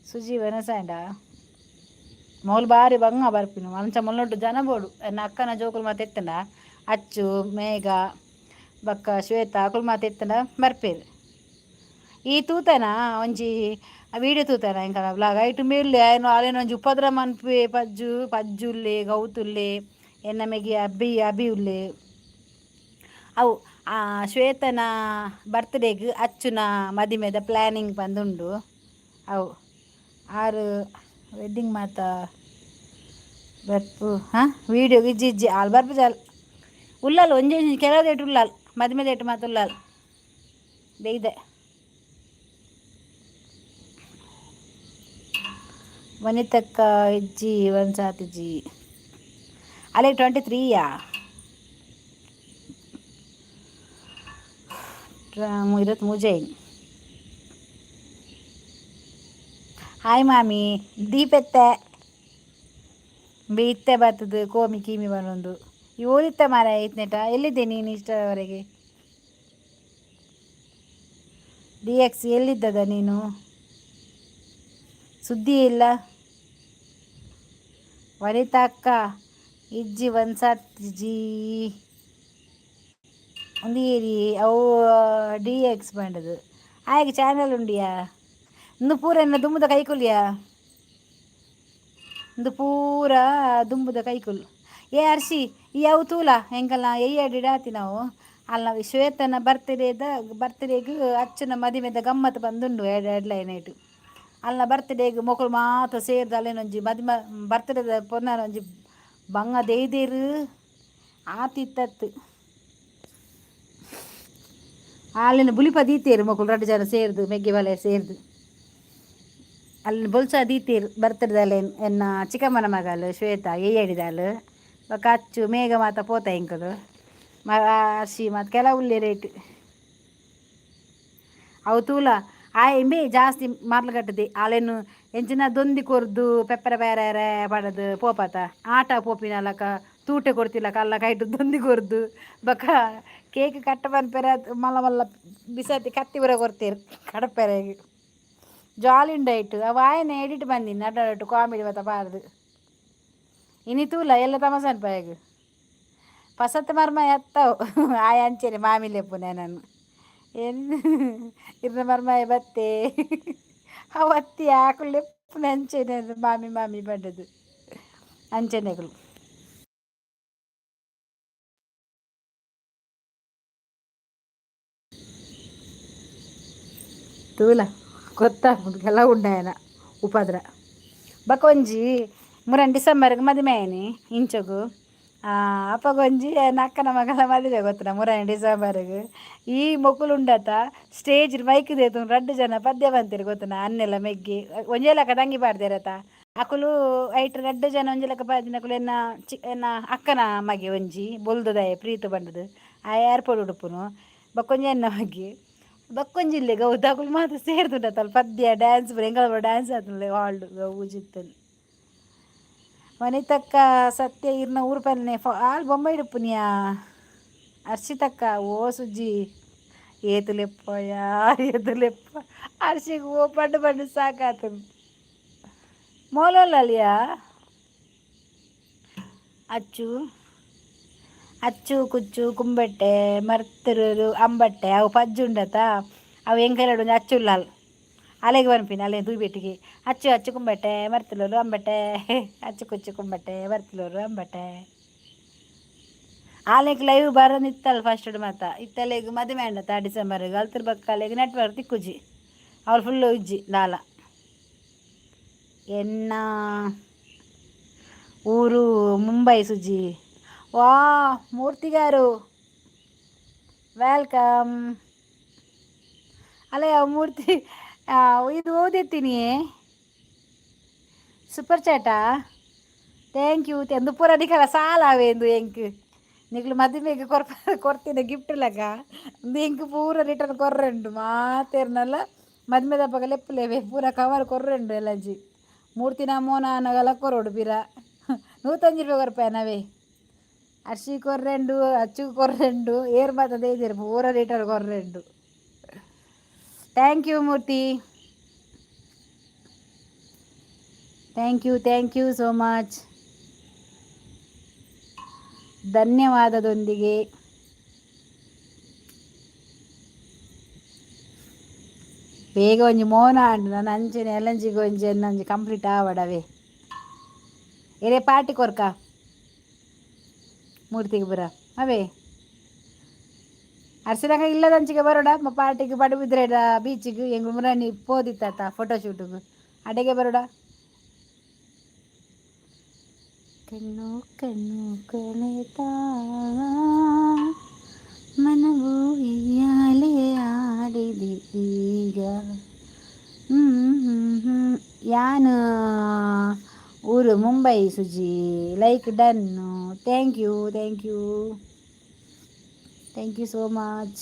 ಸುಜೀವನ ಸಾಂಡ ಮೌಲ್ ಬಾರಿ ಬಂಗ ಬರ್ಪಿನ ಮಂಚ ಮೊಲ್ಲೊಟ್ಟು ಜನ ಬೋಡು ಎನ್ನ ಅಕ್ಕನ ಜೋಕುಲು ಮಾತು ಎತ್ತಂಡ ಅಚ್ಚು ಮೇಘ ಬಕ್ಕ ಶ್ವೇತ ಅಕುಲು ಮಾತು ಎತ್ತಂಡ ಬರ್ಪೇರು ಈ ತೂತನ ಒಂಜಿ ವೀಡಿಯೋ ತೂತನ ಇಂಕನ ಬ್ಲಾಗ್ ಐಟು ಮೇಲ್ಲೆ ಏನು ಅಲೇನು ಒಂಜಿ ಉಪದ್ರ ಮನ್ಪೆ ಪಜ್ಜುಲ್ಲೆ ಗೌತುಲ್ಲೆ ಎನ್ನ ಮೆಗೆ ಅಬಿ ಉಲ್ಲೆ ಅವು ಶ್ವೇತನ ಬರ್ತ್ಡೇಗ್ ಅಚ್ಚುನ ಮದಿಮೆದ ಪ್ಲ್ಯಾನಿಂಗ್ ಬಂದುಂಡು ಅವು ಆರು ವೆಡ್ಡಿಂಗ್ ಮಾತ ಬರ್ಪು ಹಾಂ ವೀಡಿಯೋ ಇಜ್ಜಿ ಆಲ್ ಬರ್ಪು ಜಾಲ್ ಉಲ್ಲಾಲ್ ಒಂಜಿ ಕೆಲವು ಡೇಟ್ ಉಲ್ಲಾಲ್ ಮದಿಮೆ ಡೇಟ್ ಮಾತು ಉಲ್ಲಾಲ್ ಬೇಯ್ದೆ ವನಿತಕ್ಕ ಇಜ್ಜಿ ಒಂದ್ಸಾತಿಜ್ಜಿ ಅಲ್ಲೇ 23ಯಾ ಇರತ್ ಮುಜೈನ್ ಹಾಯ್ ಮಾಮಿ ದೀಪೆತ್ತೆ ಇತ್ತೆ ಬರ್ತದೆ ಕೋಮಿ ಕೀಮಿ ಬನ್ನೊಂದು ಓದಿತ್ತ ಮಾರ ಐತ್ನೇಟ ಎಲ್ಲಿದ್ದೆ ನೀನು ಇಷ್ಟವರೆಗೆ DX ಎಲ್ಲಿದ್ದದ ನೀನು ಸುದ್ದಿ ಇಲ್ಲ ವನಿತಾ ಅಕ್ಕ ಇಜ್ಜಿ ಒಂದ್ಸರ್ತಿ ಒಂದೀರಿ ಅವು DX ಬಂಡದು ಆಯ್ಕೆ ಚಾನಲ್ ಉಂಡಿಯಾ ಇಂದು ಪೂರ ಎನ್ನ ದುಂಬುದ ಕೈಕುಲಿಯಾ ಇಂದು ಪೂರ ದುಂಬುದ ಕೈಕುಲು ಏ ಅರ್ಷಿ ಈ ಅವು ತೂಲ ಹೆಂಗಲ್ಲ ಎಯ್ಯಡಿಡಾತಿ ನಾವು ಅಲ್ಲ ಶ್ವೇತನ ಬರ್ತ್ಡೇಗೆ ಅಚ್ಚನ ಮದಿಮೆದ ಗಮ್ಮತ್ತು ಬಂದುಂಡು ಎಡ್ಲೈನ್ ಆಯ್ತು ಅಲ್ಲ ಬರ್ತ್ಡೇಗೆ ಮೊಕಲು ಮಾತ್ರ ಸೇರ್ದು ಅಲ್ಲೇನೊಂಜಿ ಮದಿಮ ಬರ್ತ್ಡೇದ ಪೊನ್ನಾರ ಒಂಜಿ ಬಂಗ ದೇಯ್ದೇರು ಆತಿತ್ತತ್ತು ಅಲ್ಲಿನ ಬುಲಿಪ ದೀತೇರು ಮಕ್ಕಳು 2 ಜನ ಸೇರ್ದು ಮೆಗ್ಗೆ ಬಲೆ ಸೇರ್ದು ಅಲ್ಲಿನ ಬೊಲ್ಸ ದೀತೇರು ಬರ್ತಡೇದಲ್ಲಿ ಎನ್ನ ಚಿಕ್ಕಮ್ಮನ ಮಗಲು ಶ್ವೇತಾ ಹೇಳಿದಾಳು ಅಚ್ಚು ಮೇಘ ಮಾತ ಪೋತ ಇಂಕಲು ಅರ್ಶಿ ಮತ್ತು ಕೆಲವು ಉಲ್ಲೆ ರೇಟ್ ಅವು ತೂಲ ಎಂಬೆ ಜಾಸ್ತಿ ಮಾರ್ಲಗಟ್ಟದೆ ಅಲೆನು ಎಂಚಿನ ದೊಂದಿ ಕೊರ್ದು ಪೆಪ್ಪರ ಬೇರೆ ಪಡದು ಪೋಪತ ಆಟ ಪೋಪಿನಲಕ ತೂಟೆ ಕೊಡ್ತಿಲ್ಲಕ ಅಲ್ಲ ಕೈಟು ದೊಂದಿ ಕೊರ್ದು ಬಕ್ಕ ಕೇಕ್ ಕಟ್ಟ ಬನ್ಪೆರ ಮಲ್ಲ ಮಲ್ಲ ಬಿಸತಿ ಕತ್ತಿ ಬರ ಕೊಡ್ತೀರು ಕಡಪೆರೆಗೆ ಜಾಲಿ ಉಂಡಾಯ್ತು ಅವು ಆಯನ ಎಡಿಟ್ ಬಂದಿನಿ ಅಡ್ಡಾಡಟ್ಟು ಕಾಮಿಡಿ ಬತ್ತ ಬಾರ್ದು ಇನಿ ತೂಲ ಎಲ್ಲ ತಮಸ ಅನ್ಪಾಯಗ ಪಸತ್ ಮರ್ಮ ಎತ್ತವು ಆಯ ಅಂಚೆನೆ ಮಾಮಿಲೆಪ್ಪುನೆ ನಾನು ಏನು ಇರ್ನ ಮರ್ಮಾಯ ಬತ್ತೆ ಅವತ್ತಿ ಆಕುಲೆಪ್ಪುನೆ ಅಂಚೆನೆ ಮಾಮಿ ಬಡ್ಡದು ಅಂಚೆನೆಗಳು ತೂಲ ಗೊತ್ತಾಗ್ಬಿಟ್ಟು ಎಲ್ಲ ಉಂಡಾಯನ ಉಪದ್ರ ಬಕೊಂಜಿ 3 ಡಿಸೆಂಬರ್ಗೆ ಮದುವೆ ಆಯ್ನಿ ಇಂಚಗು ಅಪ್ಪಗೊಂಜಿ ನಕ್ಕನ ಮಗಲ ಮದುವೆ ಗೊತ್ತಿನ 3 ಡಿಸೆಂಬರ್ಗೆ ಈ ಮೊಕ್ಕಲು ಉಂಡತ ಸ್ಟೇಜ್ ಮೈಕ್ ದೇತು 2 ಜನ ಪದ್ಯ ಬಂತೀರಿ ಗೊತ್ತನ ಅನ್ನೆಲ್ಲ ಮೆಗ್ಗಿ ಒಂಜೇಲಕ ತಂಗಿ ಪಾಡ್ದೇರತ ಅಕುಲು ಐಟ್ 2 ಜನ ಒಂಜೇಲಕ ಪಾಡಿನಕುಲು ಎನ್ನ ಅಕ್ಕನ ಮಗೆ ಒಂಜಿ ಬೊಲ್ದುದಾಯ ಪ್ರೀತು ಬಂದದು ಆ ಏರ್ಪೋರ್ಟ್ ಉಡುಪುನು ಬಕ್ಕೊಂಜಿ ಎನ್ನ ಮಗೆ ಬಕ್ಕೊಂಜಿಲ್ಲೆ ಗೌದಾಕುಲು ಮಾತ್ರ ಸೇರ್ದುಂಡತ್ತಲ್ಲ ಪದ್ಯ ಡ್ಯಾನ್ಸ್ ಎಂಗಳ ಡ್ಯಾನ್ಸ್ ಆತಲೆ ಹಾಲ್ಡ್ ಗೌಜಿತ್ತಲ್ಲಿ ವನಿತಕ್ಕ ಸತ್ಯ ಇರ್ನ ಊರು ಪಲ್ಲೆ ಆಲ್ ಬೊಂಬೈ ಇಡುಪುನಿಯಾ ಅರ್ಷಿತಕ್ಕ ಓ ಸುಜ್ಜಿ ಏತುಲೆಪ್ಪ ಅರ್ಷಿಗೆ ಓ ಪಂಡು ಸಾಕಾತು ಮೋಲೋಲ್ಲಿಯಾ ಅಚ್ಚು ಕುಚ್ಚು ಕುಂಬಟ್ಟೆ ಮರ್ತರು ಅಂಬಟ್ಟೆ ಅವು ಪಜ್ಜುಂಡತ ಅವು ಎಂಕೈಲಡು ಅಚ್ಚುಲ್ಲಾಲ್ ಅಲೆಗೆ ಬನ್ಪಿನ ಅಲೆ ದೂಬೇಟಿಗೆ ಅಚ್ಚು ಕುಂಬಟ್ಟೆ ಮರ್ತಲೂರು ಅಂಬಟ್ಟೆ ಅಚ್ಚು ಕುಚ್ಚು ಕುಂಬಟ್ಟೆ ಮರ್ತಲೂರು ಅಂಬಟ್ಟೆ ಆಲೆಗೆ ಲೈವ್ ಬರೋನಿತ್ತಲ್ಲ ಫಸ್ಟ್ ಮಾತ ಇತ್ತಲೆಗೆ ಮದುವೆ ಅಂಡತ್ತ ಡಿಸೆಂಬರ್ಗೆ ಅಲ್ತಿರ್ ಬಕ್ಕಲೆಗೆ ನೆಟ್ವರ್ಕ್ ತಿಕ್ಕುಜಿ ಅವ್ರು ಫುಲ್ಲು ಉಜ್ಜಿ ಲಾಲ ಎನ್ನ ಊರು ಮುಂಬೈ ಸುಜಿ ವಾ ಮೂರ್ತಿಗಾರು ವೆಲ್ಕಮ್ ಅಲ್ಲ ಮೂರ್ತಿ ಇದು ಓದಿರ್ತೀನಿ ಸೂಪರ್ ಚಾಟಾ ಥ್ಯಾಂಕ್ ಯು ಎಂದು ಪೂರ ನಿಖಲ ಸಾಲ ಅವೇಂದು ಎಂಕ್ ನಿಕ್ಲು ಮದುವೆಗೆ ಕೊಡ್ತೀನಿ ಗಿಫ್ಟ್ ಲಕ ಒಂದು ಎಂಕ್ ಪೂರ ರಿಟರ್ನ್ ಕೊರ್ರೆಂಡು ಮಾತೇರ್ನಲ್ಲ ಮದುವೆ ದಪ್ಪಗ ಲೆಪ್ಪಲೇವೆ ಪೂರ ಕವರ್ ಕೊರ್ರೆಂಡು ಎಲ್ಲಂಜಿ ಮೂರ್ತಿನ ಮೋನ ಅನ್ನಗಲ ಕೊರೋಡು ಪಿರ 105 ರೂಪಾಯಿ ಕೊರ್ಪಾಯ ನವೇ అర్షి కొర్రెండు అచ్చు కొర్రెండు ఏర్ బతదే జరుపు ఊర లీటర్ కొర్రెండు. Thank you Murthy, thank you so much. ಧನ್ಯವಾದದೊಂದಿಗೆ ಬೇಗ ಒಂಜಿ ಮೋನ ಅಂಡು ನಾನು ಅಂಚನೆ ಎಲಂಜಿಗೆ ಒಂಜಿ ಎನ್ನೊಂಜಿ ಕಂಪ್ಲೀಟ್ ಆವಡವೇ ಎರೆ ಪಾರ್ಟಿ ಕೊರ್ಕ ಮೂರ್ತಿಗೆ ಬರ ಅವೇ ಅರ್ಸಿನಾಗ ಇಲ್ಲದಂಚಿಗೆ ಬರೋಡ ಪಾರ್ಟಿಗೆ ಪಡುಬಿದ್ರೆ ಬೀಚಿಗೆ ಎಂಗ್ ಮುರಾಣಿ ಪೋದಿತ್ತ ಫೋಟೋಶೂಟಿಗೆ ಅಡೆಗೆ ಬರೋಡ. ಕಣ್ಣು ಕಣ್ಣು ಕಳೆತಾ ಮನವು ಯಾಲೆ ಆಡಿದೆ ಈಗ. ಯಾನು ಊರು ಮುಂಬೈ ಸುಜಿ like done. Thank you so much.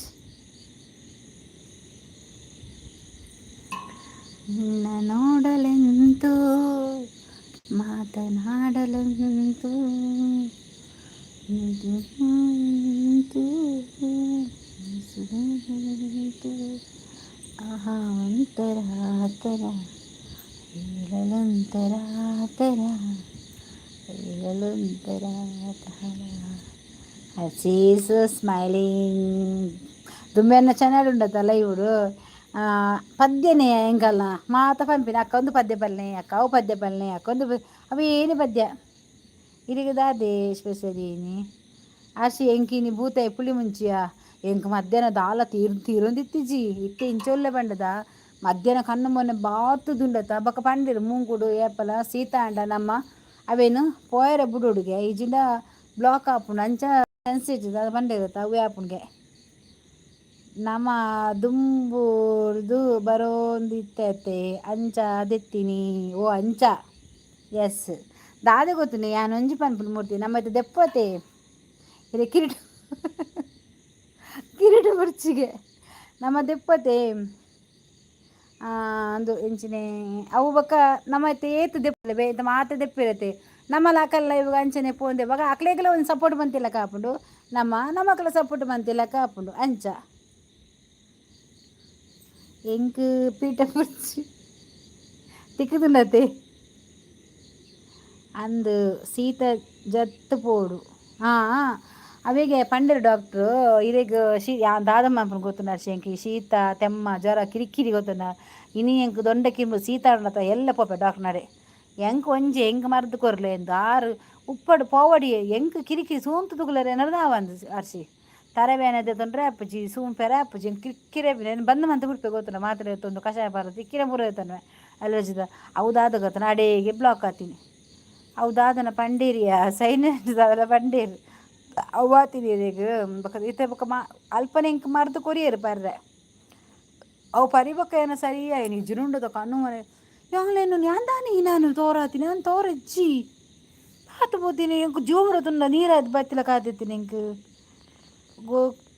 ನಿನ್ನ ನೋಡಲೆಂತೂ ಮಾತನಾಡಲಂತೂ ಆಹಾ ಒಂಥರ ಥರ ಹೇಳಲೊಂಥರ ಥರ ಹೇಳಲೊಂಥರ ಥರ. ಶೀಸ್ ಸ್ಮೈಲಿಂಗ್ ದುಂಬೆನ್ನ ಚಾನಲ್ ఉండతಲ್ಲ ಇವರು ಪದ್ಯನೇ ಹೆಂಗಲ್ಲ ಮಾತ ಪಂಪಿನ ಅಕ್ಕ ಒಂದು ಪದ್ಯ ಬಲ್ನೆ ಅಕ್ಕ ಅವು ಪದ್ಯ ಬಲ್ನೆ ಅಕ್ಕ ಒಂದು ಅವೇನು ಪದ್ಯ ಇರಿಗದಾದೆ ಸ್ಪೆಷಲೇನಿ ಆಶಿ ಎಂಕಿನಿ ಭೂತ ಪುಳಿ ಮುಂಚಿಯ ಎಂಕ್ ಮಧ್ಯಾಹ್ನ ದಾಲ ತೀರೊಂದಿತ್ತಿಜಿ ಇತ್ತೆ ಇಂಚೊಲ್ಲೆ ಬಂಡದ ಮಧ್ಯಾಹ್ನ ಕಣ್ಣು ಮೊನ್ನೆ ಬಾತುದುಂಡತ ಬಕ್ಕ ಪಂಡಿರು ಮೂಂಗುಡು ಏಪಲ ಸೀತಾ ಅಂಡ ನಮ್ಮ ಅವೇನು ಪೋಯರ ಬುಡುಡುಗೆ ಈಜಿಂದ ಬ್ಲಾಕ್ ಆಪುಂಡು ಅಂಚ ಸೆನ್ಸಿಟಿವ್ ಅದು ಬಂದಿರುತ್ತ ಅವು ಆಪುಂಡ್ಗೆ ನಮ್ಮ ದುಂಬೂರ್ದು ಬರೋಂದಿತ್ತೆ ಅಂಚ ದೆತ್ತೀನಿ ಓ ಅಂಚ ಎಸ್ ದಾದೆ ಗೊತ್ತುನಿ ಯಾನು ಒಂಜಿ ಪನ್ಪುಲು ಮೂರ್ತಿ ನಮ್ಮದು ದೆಪ್ಪತೆ ಇದೆ ಕಿರೀಟ ಬರ್ಚಿಗೆ ನಮ್ಮ ದೆಪ್ಪತೆ ಅಂದು ಎಂಚಿನೆ ಅವು ಬಕ್ಕ ನಮ್ಮ ಏತು ದೆಪ್ಪಲೆ ಬೇತ ಮಾತ ದೆಪ್ಪಿರತ್ತೆ ನಮ್ಮ ಲಾಕಲ್ಲ ಇವಾಗ ಅಂಚನೆ ಪೋಂದೆ ಬಗ ಅಕ್ಲೇಗೆಲ್ಲ ಒಂದು ಸಪೋರ್ಟ್ ಬಂತಿಲ್ಲ ಕಾಪುಂಡು ನಮ್ಮಕ್ಕಳ ಸಪೋರ್ಟ್ ಬಂತಿಲ್ಲ ಕಾಪುಂಡು ಅಂಚ ಎಂಕ್ ಪೀಠ ಬರ್ಚಿ ತಿಕ್ಕದುಂಡತೆ ಅಂದು ಸೀತ ಜತ್ತು ಪೋಡು ಅವಿಗೆ ಪಂಡಿರು ಡಾಕ್ಟ್ರು ಇರೆಗ್ ದಾದಮ್ಮ ಗೊತ್ತುಂಡ ಶೇಂಕಿ ಶೀತ ತೆಮ್ಮ ಜ್ವರ ಕಿರಿಕಿರಿ ಗೊತ್ತುಂಡ ಇನಿ ಎಂಕ್ ದೊಂಡ ಕಿಂಬು ಸೀತ ಅಂಡತ ಎಲ್ಲ ಪೋಪೆ ಡಾಕ್ಟರ್ ನಡೆ ಎಂಕ್ ಒಂಜಿ ಎಂಕ್ ಮರ್ದು ಕೊರ್ಲೆ ಎಂದು ಆರು ಉಪ್ಪಡು ಪೋವಡಿ ಎಂಕ್ ಕಿರಿಕಿರಿ ಸೂಂತು ತುಗುಲರೆ ನಡ್ದಾವಂದು ಅರ್ಸಿ ತರಬೇನದೆ ತೊಂದರೆ ಅಪ್ಪಜಿ ಸೂಂಪೆರೆ ಅಪ್ಪಜಿ ಎಂಕ್ ಕಿರಿಕಿರೆ ಬಂದು ಮಂತ ಬಿಡ್ಪೆ ಗೊತ್ತುಂಡ ಮಾತ್ರೆ ತೊಂದು ಕಷಾಯ ಬರೋದು ಇಕ್ಕಿರ ಮುರ ಇರ್ತಾನೆ ಅಲರ್ಜಿದ ಅವುದಾದ ಗೊತ್ತಾನ ಅಡೇಗೆ ಬ್ಲಾಕ್ ಆತೀನಿ ಅವುದಾದನ ಪಂಡೀರಿಯ ಸೈನ್ಯದ ಪಂಡೀರು ಅವಾತಿನಿಗ ಇತ್ತೆ ಬೊಕ್ಕ ಅಲ್ಪನೆ ಇಂಕ್ ಮರ್ದು ಕೊರಿಯರು ಪರ್ರೆ ಅವು ಪರಿಬೊಕ್ಕ ಏನೋ ಸರಿಯಾಗಿ ನಿಜುನುಂಡದ ಕಣ್ಣು ಮನೆ ಯಾಲೇನು ಯಾಂದಾನಿ ನಾನು ತೋರಾತೀನಿ ನಾನು ತೋರಜ್ಜಿ ಪಾತು ಬೋತೀನಿ ಇಂಕ್ ಜೋರ ತುಂಡ ನೀರಾದ ಬತ್ತಿಲ ಕಾದಿತ್ತೀನಿ ಇಂಕ್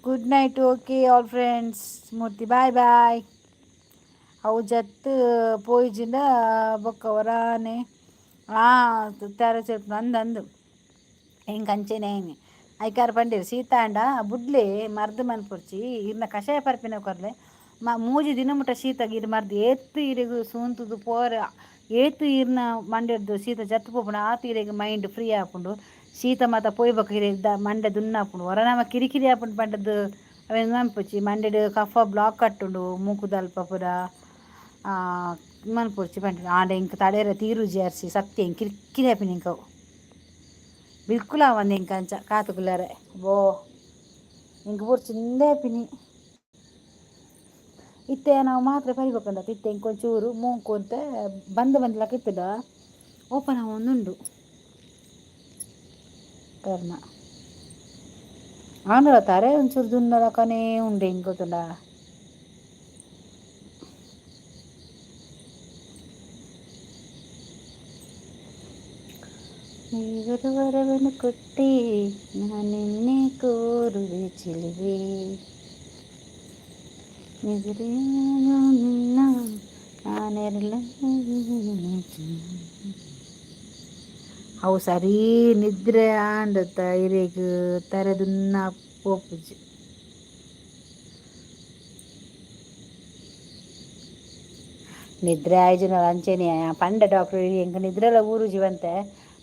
good night. Okay all friends Murthy bye bye. ಅವು ಜತ್ತು ಪೋಯ್ಜಿಂದ ಬೊಕ್ಕ ವರಾನೆ ತರ ಸ್ವಲ್ಪ ಅಂದು ಹೆಂಗೆ ಕಂಚೆನೆ ಐಕಾರ ಪಂಡಿರು ಸೀತಾ ಅಂಡ ಬುಡ್ಲೆ ಮರ್ದು ಮನ್ಪುರ್ಚಿ ಇರ್ನ ಕಷಾಯ ಪರ್ಪಿನ ಕೊರ್ಲೆ ಮೂಜಿ ದಿನ ಮುಟ್ಟ ಶೀತ ಇರು ಮರ್ದು ಏತ್ತು ಇರೆಗು ಸೂಂತುದು ಪೋರ ಏತು ಇರ್ನ ಮಂಡ್ಯದ್ದು ಶೀತ ಜತ್ತು ಪೋಪುಂಡು ಆತು ಇರೆಗ್ ಮೈಂಡ್ ಫ್ರೀ ಆಪುಂಡು ಶೀತ ಮಾತ ಪೋಯ್ಬೇಕು ಇರೆಗ್ ಮಂಡ್ಯ ದುನ್ನಾಪುಂಡು ಹೊರನಮ ಕಿರಿಕಿರಿ ಆಪುಂಡು ಪಂಡದ್ದು ಅವೇನು ಮನ್ಪುಚ್ಚಿ ಮಂಡ್ಯಡು ಕಫ ಬ್ಲಾಕ್ ಕಟ್ಟುಂಡು ಮೂಕುದ ಅಲ್ಪ ಪುರ ಮನ್ಪುರ್ಚಿ ಪಂಡ ಆಂಡ ಇಂಕ ತಡೆಯರ ತೀರುಜಿ ಅರ್ಸಿ ಸತ್ಯ ಇಂಕ ಕಿರಿಕಿರಿ ಆಪಿನ ಇಂಕವು ಬಿಲ್ಕುಲ್ ಆವಂದು ಇಂಕ ಅಂಚ ಕಾತುಕುಲ್ಲರೆ ಬೋ ಇಂಕ ಪೂರ್ಚಿಂದೇ ಆಪಿನಿ ಇತ್ತೆ ನಾವು ಮಾತ್ರ ಪರಿಬೇಕಂದ ಇತ್ತೆ ಇಂಕೊಂಚೂರು ಮೂಂಕು ಅಂತ ಬಂದ್ಲಕ್ಕ ಇತ್ತದ ಓಪನ್ ಒಂದುಂಡು ಕರ್ಮ ಆಂಧ್ರ ತಾರೆ ಒಂಚೂರು ದುನ್ನದ ಕನೇ ಉಂಡೆ ಹಿಂಗೆ ಗೊತ್ತುಂಡ ನೀವರು ವರವನ್ನು ಕೊಟ್ಟೆ ನಾನೆನ್ನೆ ಕೋರುವೆ ಚಿಲುವೆ ನಿನ್ನ ನಾನೆರಲ ಅವು ಸರಿ ನಿದ್ರೆ ಆಂಡತ್ತ ಇರೇಗ ತರದನ್ನ ಪೋಪುಜಿ ನಿದ್ರೆ ಆಯ್ಜುನ ಅಂಚೆನೆ ಪಂಡ ಡಾಕ್ಟರ್ ಎಂಕ ನಿದ್ರೆಲ್ಲ ಊರು ಜೀವಂತೆ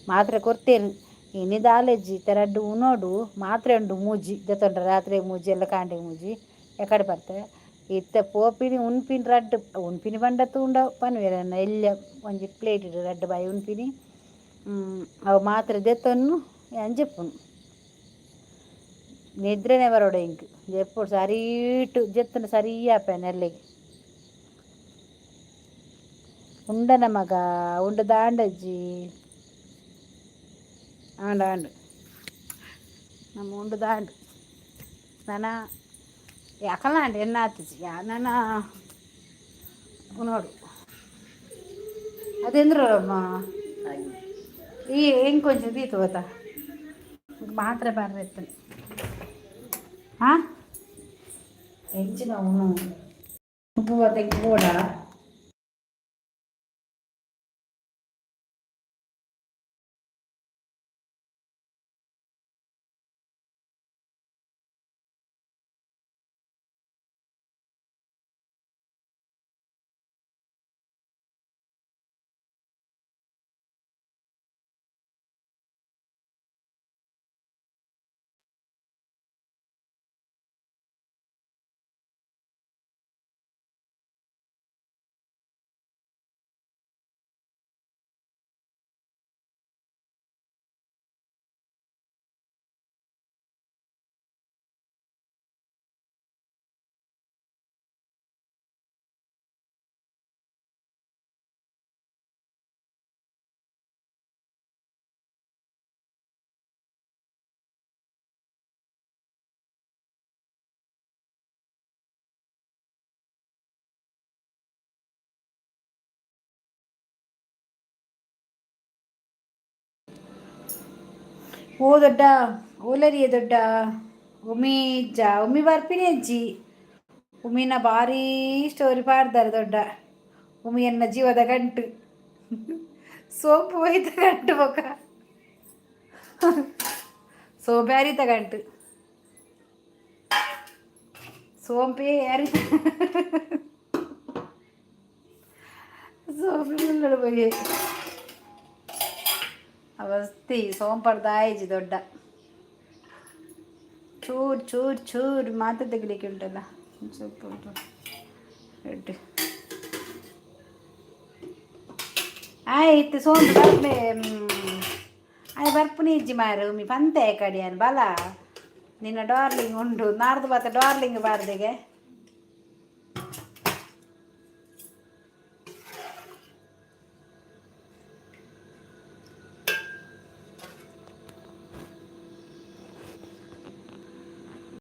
ಮಾತ್ರೆ ಕೊರ್ತೇನು ಇನ್ನಿದು ಆಲೆಜ್ಜಿ ತೆರಡ್ಡು ಉಣೋಡು ಮಾತ್ರೆ ಉಂಡು ಮೂಜಿ ಜೊತ್ತೊಂಡ್ರೆ ರಾತ್ರಿ ಮೂಜಿ ಎಲ್ಲ ಕಾಂಡೆ ಮೂಜಿ ಎಕಡೆ ಬರ್ತವೆ ಇತ್ತ ಪೋಪಿನಿ ಉಣ್ಪಿನಿ ರಡ್ಡು ಉಣ್ಪಿನಿ ಬಂಡತ್ತು ಉಂಡ ಪನ್ವೇರನ್ನ ಎಲ್ಲ ಒಂಜಿ ಪ್ಲೇಟ್ ಇಡು ರಡ್ಡು ಬಾಯಿ ಉಣ್ಪಿನಿ ಅವು ಮಾತ್ರೆ ದೆತ್ತೊನ್ನು ಅಂಜೆಪ್ಪುನು ನಿದ್ರೆನೆ ಬರೋಡ ಇಂಕ್ ಎప్పుడు ಸರೀಟು ಜೆತ್ತನ ಸರಿ ಆಪೆ ನೆಲ್ಲಿಗೆ ಉಂಡನ ಮಗ ಉಂಡ ದಾಂಡಜ್ಜಿ ಆಂಡ ಆಂಡು ನಮ್ಮ ಉಂಡು ದಾಂಡು ನಾನ ಯಾಕಲ್ಲಾಂಡು ಎನ್ನ ಆತಿಜಿ ಯಾನ ನೋಡು ಅದೆಂದ್ರಮ್ಮ ಈ ಹೆಂಗೆ ಕೊಂಚ ದೀತು ಗೊತ್ತಾ ಮಾತ್ರೆ ಬರ್ರೈತನೆ ಹಾಂ ಹೆಂಚಿನ ಅವನು ತೆಂಗು ಕೂಡ ಓ ದೊಡ್ಡ ಓಲರಿಯ ದೊಡ್ಡ ಉಮಿ ಉಮಿ ಬರ್ಪಿನಿ ಅಜ್ಜಿ ಉಮಿನ ಭಾರಿ ಸ್ಟೋರಿ ಪಾಡ್ದಾರೆ ದೊಡ್ಡ ಉಮಿಯನ್ನ ಜೀವದ ಗಂಟು ಸೋಪು ಒಯ್ದ ಗಂಟು ಬೊಕ್ಕ ಸೋಂಪೆ ಗಂಟು ಸೋಂಪೆ ಯಾರಿತ ಸೋಂಪೆ ಹೋಗಿ ಅವಸ್ತಿ ಸೋಂಪಡ್ದಾಯ್ಜಿ ದೊಡ್ಡ ಚೂರು ಚೂರು ಚೂರು ಮಾತ್ರ ತೆಗಿಲಿಕ್ಕೆ ಉಂಟಲ್ಲ ಸ್ವಲ್ಪ ಉಂಟು ರೆಡ್ಡಿ ಆಯ್ತು ಸೋಂಪು ಬರ್ಬೇ ಅದು ಬರ್ಪುನಿ ಇಜ್ಜಿ ಮಾರು ಮೀ ಪಂತೆ ಕಡಿಯನ್ ಬಲ ನಿನ್ನ ಡಾರ್ಲಿಂಗ್ ಉಂಡು ನಾರ್ದು ಬತ್ತ ಡಾರ್ಲಿಂಗ್ ಬಾರ್ದೆಗೆ